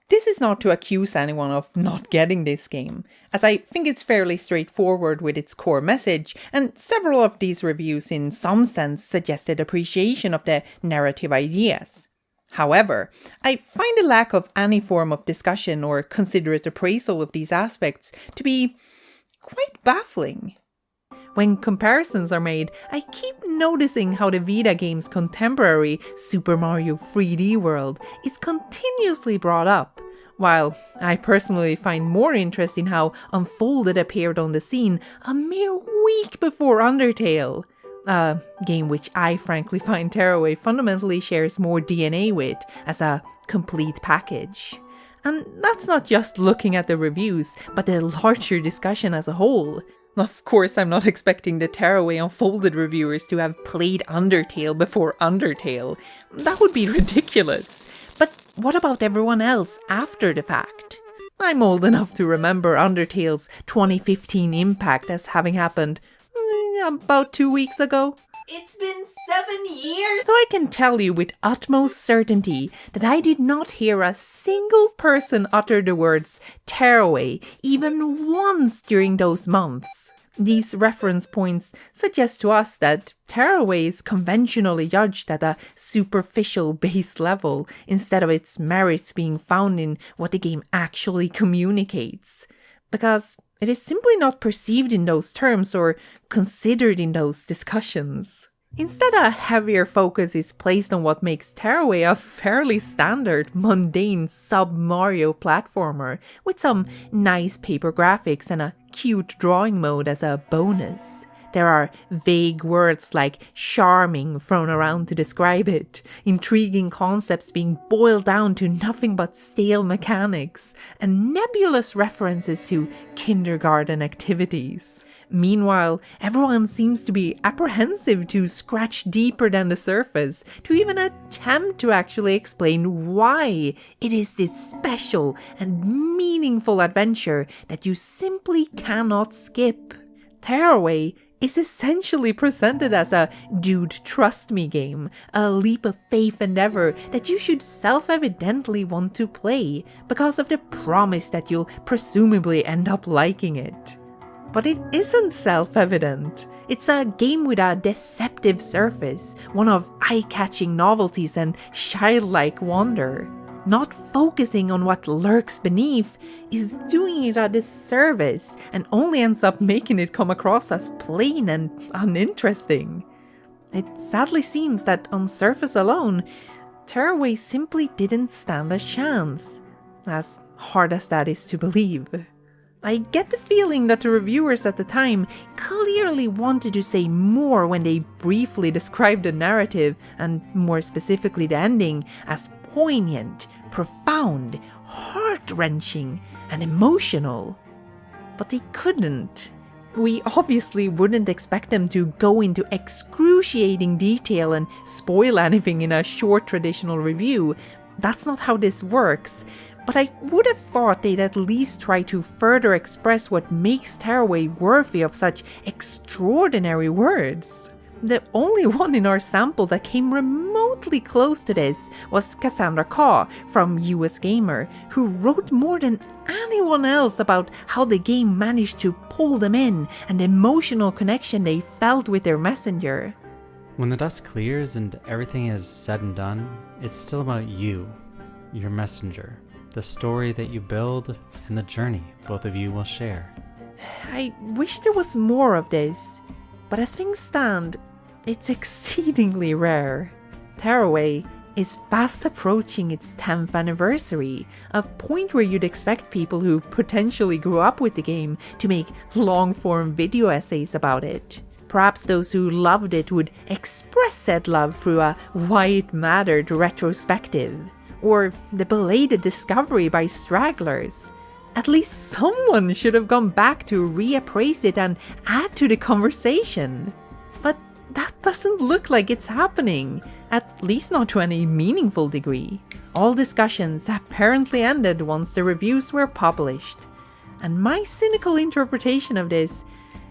This is not to accuse anyone of not getting this game, as I think it's fairly straightforward with its core message, and several of these reviews in some sense suggested appreciation of the narrative ideas. However, I find the lack of any form of discussion or considerate appraisal of these aspects to be quite baffling. When comparisons are made, I keep noticing how the Vita game's contemporary Super Mario 3D World is continuously brought up, while I personally find more interest in how Unfolded appeared on the scene a mere week before Undertale, a game which I frankly find Tearaway fundamentally shares more DNA with as a complete package. And that's not just looking at the reviews, but the larger discussion as a whole. Of course, I'm not expecting the Tearaway Unfolded reviewers to have played Undertale before Undertale. That would be ridiculous. But what about everyone else after the fact? I'm old enough to remember Undertale's 2015 impact as having happened about 2 weeks ago. It's been 7 years! So I can tell you with utmost certainty that I did not hear a single person utter the words Tearaway even once during those months. These reference points suggest to us that Tearaway is conventionally judged at a superficial base level instead of its merits being found in what the game actually communicates. Because it is simply not perceived in those terms or considered in those discussions. Instead, a heavier focus is placed on what makes Tearaway a fairly standard, mundane sub-Mario platformer with some nice paper graphics and a cute drawing mode as a bonus. There are vague words like charming thrown around to describe it, intriguing concepts being boiled down to nothing but stale mechanics, and nebulous references to kindergarten activities. Meanwhile, everyone seems to be apprehensive to scratch deeper than the surface, to even attempt to actually explain why it is this special and meaningful adventure that you simply cannot skip. Tearaway is essentially presented as a dude trust me game, a leap of faith endeavor that you should self-evidently want to play because of the promise that you'll presumably end up liking it. But it isn't self-evident. It's a game with a deceptive surface, one of eye-catching novelties and childlike wonder. Not focusing on what lurks beneath is doing it a disservice and only ends up making it come across as plain and uninteresting. It sadly seems that on surface alone, Tearaway simply didn't stand a chance, as hard as that is to believe. I get the feeling that the reviewers at the time clearly wanted to say more when they briefly described the narrative, and more specifically the ending, as poignant, profound, heart-wrenching, and emotional. But they couldn't. We obviously wouldn't expect them to go into excruciating detail and spoil anything in a short traditional review. That's not how this works. But I would have thought they'd at least try to further express what makes Tearaway worthy of such extraordinary words. The only one in our sample that came remotely close to this was Cassandra Kaw from US Gamer, who wrote more than anyone else about how the game managed to pull them in and the emotional connection they felt with their messenger. When the dust clears and everything is said and done, it's still about you, your messenger, the story that you build, and the journey both of you will share. I wish there was more of this, but as things stand, it's exceedingly rare. Tearaway is fast approaching its 10th anniversary, a point where you'd expect people who potentially grew up with the game to make long-form video essays about it. Perhaps those who loved it would express said love through a Why It Mattered retrospective, or the belated discovery by stragglers. At least someone should have gone back to reappraise it and add to the conversation. But that doesn't look like it's happening, at least not to any meaningful degree. All discussions apparently ended once the reviews were published. And my cynical interpretation of this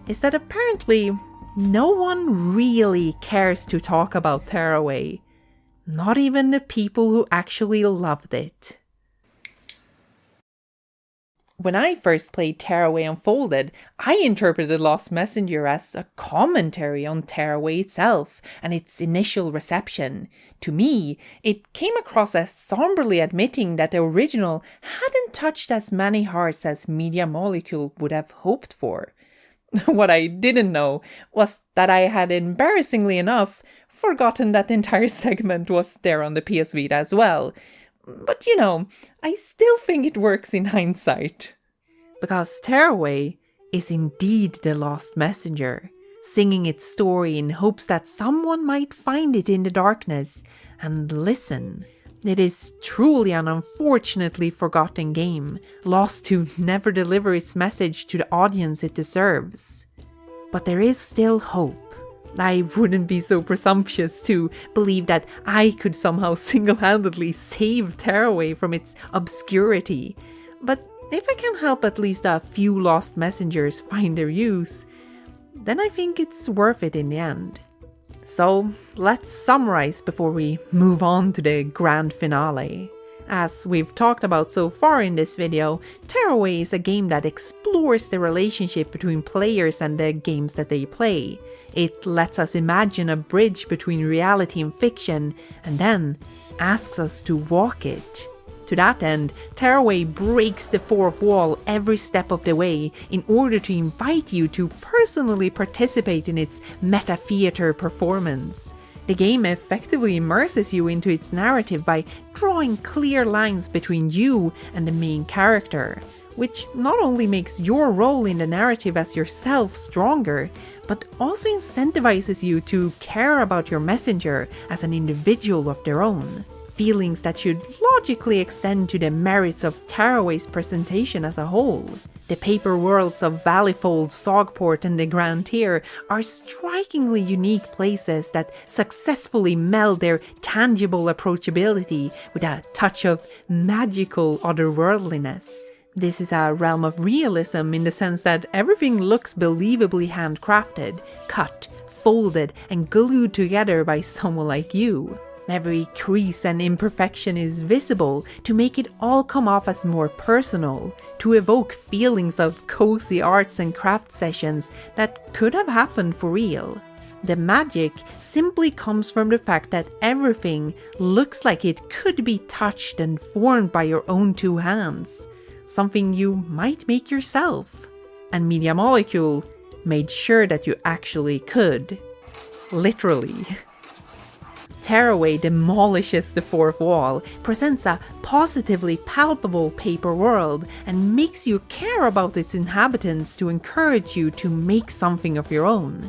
is that apparently no one really cares to talk about Tearaway. Not even the people who actually loved it. When I first played Tearaway Unfolded, I interpreted Lost Messenger as a commentary on Tearaway itself and its initial reception. To me, it came across as somberly admitting that the original hadn't touched as many hearts as Media Molecule would have hoped for. What I didn't know was that I had, embarrassingly enough, forgotten that the entire segment was there on the PSVita as well. But you know, I still think it works in hindsight. Because Tearaway is indeed the lost messenger, singing its story in hopes that someone might find it in the darkness and listen. It is truly an unfortunately forgotten game, lost to never deliver its message to the audience it deserves. But there is still hope. I wouldn't be so presumptuous to believe that I could somehow single-handedly save Tearaway from its obscurity. But if I can help at least a few lost messengers find their use, then I think it's worth it in the end. So let's summarize before we move on to the grand finale. As we've talked about so far in this video, Tearaway is a game that explores the relationship between players and the games that they play. It lets us imagine a bridge between reality and fiction, and then asks us to walk it. To that end, Tearaway breaks the fourth wall every step of the way in order to invite you to personally participate in its meta-theater performance. The game effectively immerses you into its narrative by drawing clear lines between you and the main character, which not only makes your role in the narrative as yourself stronger, but also incentivizes you to care about your messenger as an individual of their own. Feelings that should logically extend to the merits of Tearaway's presentation as a whole. The paper worlds of Valleyfold, Sogport, and the Grand Tier are strikingly unique places that successfully meld their tangible approachability with a touch of magical otherworldliness. This is a realm of realism in the sense that everything looks believably handcrafted, cut, folded, and glued together by someone like you. Every crease and imperfection is visible to make it all come off as more personal, to evoke feelings of cozy arts and craft sessions that could have happened for real. The magic simply comes from the fact that everything looks like it could be touched and formed by your own two hands, something you might make yourself. And Media Molecule made sure that you actually could. Literally. Tearaway demolishes the fourth wall, presents a positively palpable paper world, and makes you care about its inhabitants to encourage you to make something of your own.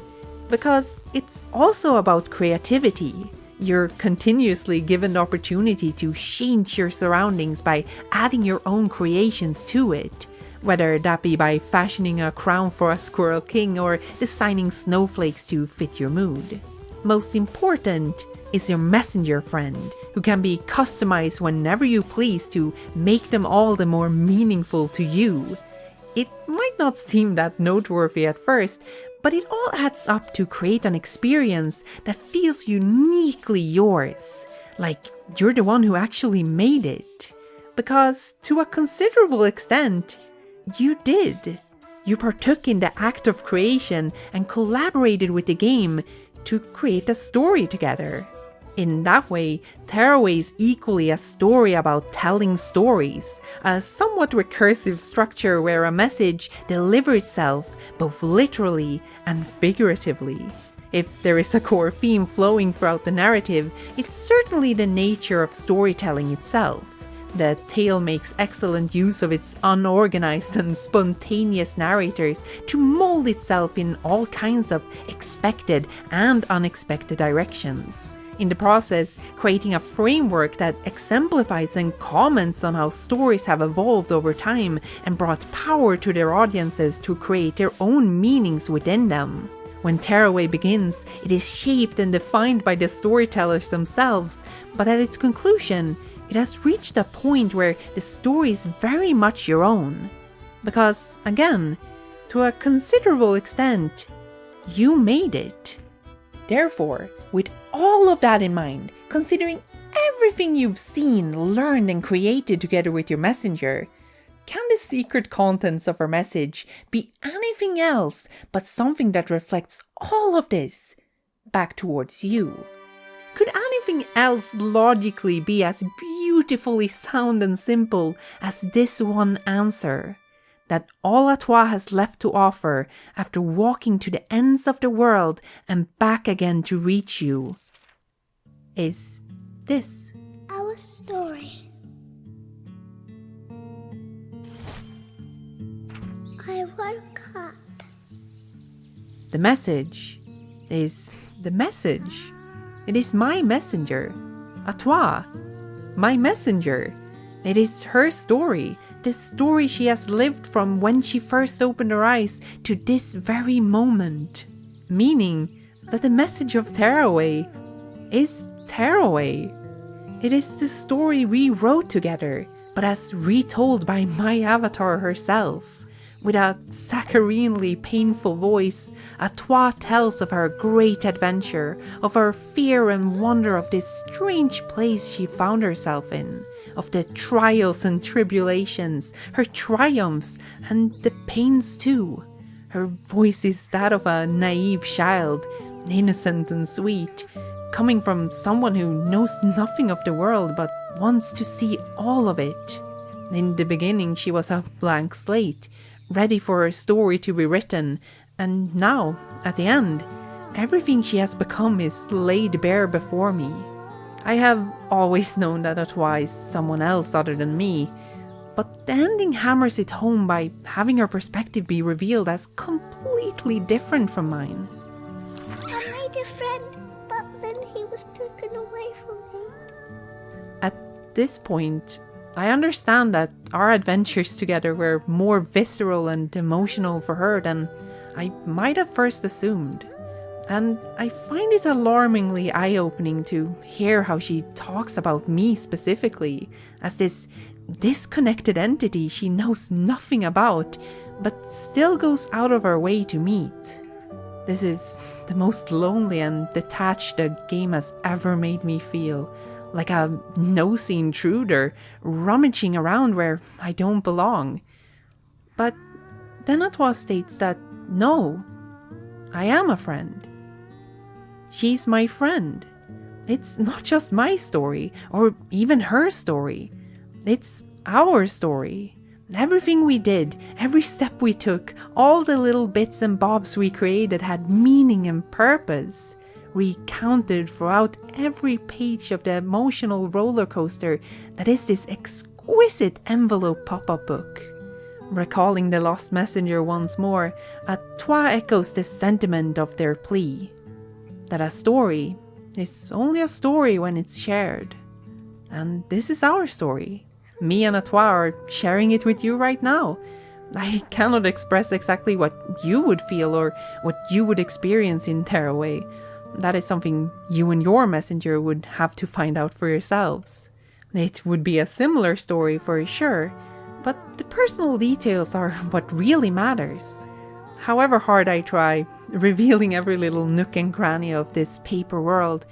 Because it's also about creativity. You're continuously given the opportunity to change your surroundings by adding your own creations to it. Whether that be by fashioning a crown for a squirrel king or designing snowflakes to fit your mood. Most important is your messenger friend, who can be customized whenever you please to make them all the more meaningful to you. It might not seem that noteworthy at first, but it all adds up to create an experience that feels uniquely yours, like you're the one who actually made it. Because to a considerable extent, you did. You partook in the act of creation and collaborated with the game to create a story together. In that way, Tearaway is equally a story about telling stories, a somewhat recursive structure where a message delivers itself both literally and figuratively. If there is a core theme flowing throughout the narrative, it's certainly the nature of storytelling itself. The tale makes excellent use of its unorganized and spontaneous narrators to mold itself in all kinds of expected and unexpected directions. In the process, creating a framework that exemplifies and comments on how stories have evolved over time and brought power to their audiences to create their own meanings within them. When Tearaway begins, it is shaped and defined by the storytellers themselves, but at its conclusion, it has reached a point where the story is very much your own. Because, again, to a considerable extent, you made it. Therefore, with all of that in mind, considering everything you've seen, learned, and created together with your messenger, can the secret contents of our message be anything else but something that reflects all of this back towards you? Could anything else logically be as beautifully sound and simple as this one answer? That all Atoi has left to offer after walking to the ends of the world and back again to reach you is this. Our story. I woke up. The message is the message. It is my messenger, Atoi, my messenger. It is her story, the story she has lived from when she first opened her eyes to this very moment. Meaning that the message of Tearaway is Tearaway. It is the story we wrote together, but as retold by my avatar herself. With a saccharinely painful voice, Atoi tells of her great adventure, of her fear and wonder of this strange place she found herself in, of the trials and tribulations, her triumphs, and the pains too. Her voice is that of a naive child, innocent and sweet, coming from someone who knows nothing of the world but wants to see all of it. In the beginning she was a blank slate, ready for her story to be written, and now, at the end, everything she has become is laid bare before me. I have always known that Atoi is someone else other than me, but the ending hammers it home by having her perspective be revealed as completely different from mine. I made a friend, but then he was taken away from me. At this point, I understand that our adventures together were more visceral and emotional for her than I might have first assumed. And I find it alarmingly eye-opening to hear how she talks about me specifically as this disconnected entity she knows nothing about, but still goes out of her way to meet. This is the most lonely and detached the game has ever made me feel. Like a nosy intruder, rummaging around where I don't belong. But then Atoi states that, no, I am a friend. She's my friend. It's not just my story, or even her story. It's our story. Everything we did, every step we took, all the little bits and bobs we created had meaning and purpose. recounted throughout every page of the emotional roller coaster that is this exquisite envelope pop-up book. Recalling the lost messenger once more, Atoi echoes the sentiment of their plea, that a story is only a story when it's shared. And this is our story. Me and Atoi are sharing it with you right now. I cannot express exactly what you would feel or what you would experience in Tearaway. That is something you and your messenger would have to find out for yourselves. It would be a similar story for sure, but the personal details are what really matters. However hard I try, revealing every little nook and cranny of this paper world,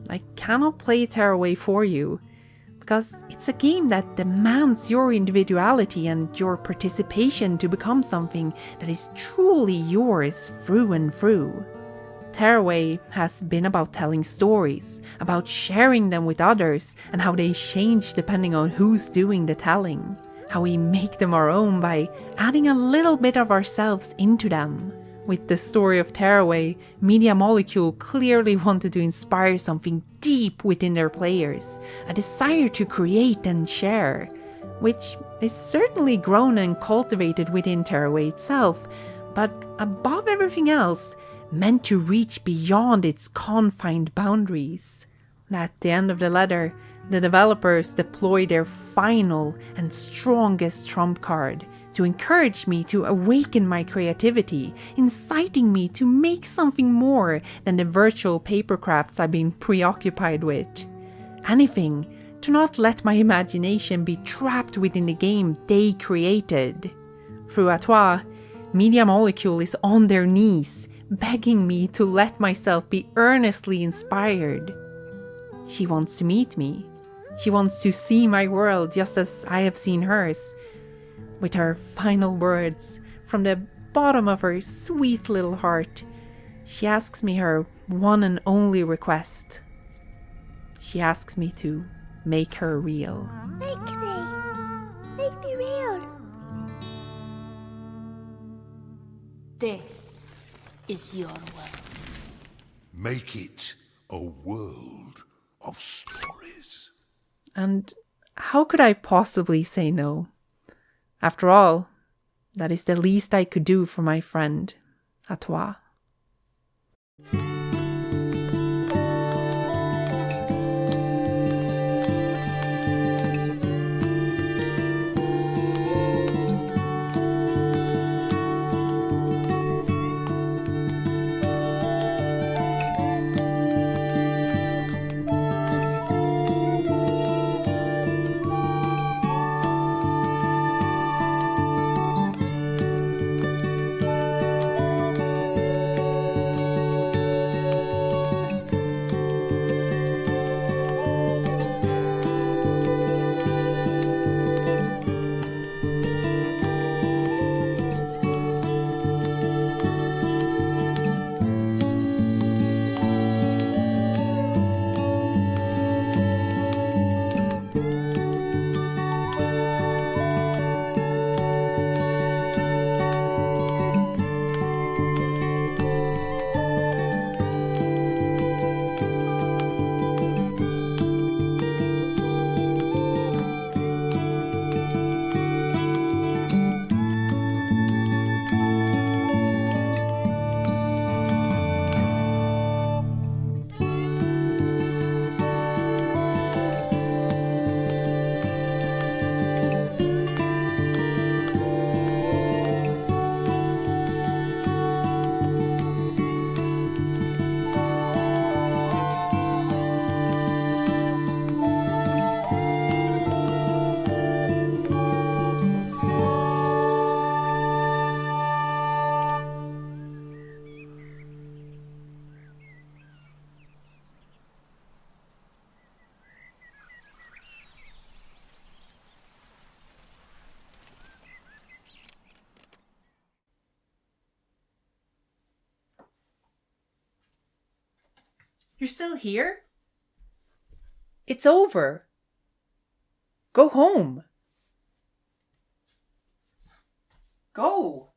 I cannot play Tearaway for you, because it's a game that demands your individuality and your participation to become something that is truly yours through and through. Tearaway has been about telling stories, about sharing them with others, and how they change depending on who's doing the telling. How we make them our own by adding a little bit of ourselves into them. With the story of Tearaway, Media Molecule clearly wanted to inspire something deep within their players, a desire to create and share, which is certainly grown and cultivated within Tearaway itself, but above everything else, meant to reach beyond its confined boundaries. At the end of the letter, the developers deploy their final and strongest trump card to encourage me to awaken my creativity, inciting me to make something more than the virtual papercrafts I've been preoccupied with. Anything to not let my imagination be trapped within the game they created. Through Atoi, Media Molecule is on their knees, begging me to let myself be earnestly inspired. She wants to meet me. She wants to see my world just as I have seen hers. With her final words, from the bottom of her sweet little heart, she asks me her one and only request. She asks me to make her real. Make me real. This is your world. Make it a world of stories. And how could I possibly say no? After all, that is the least I could do for my friend, Atoi. You're still here? It's over. Go home. Go.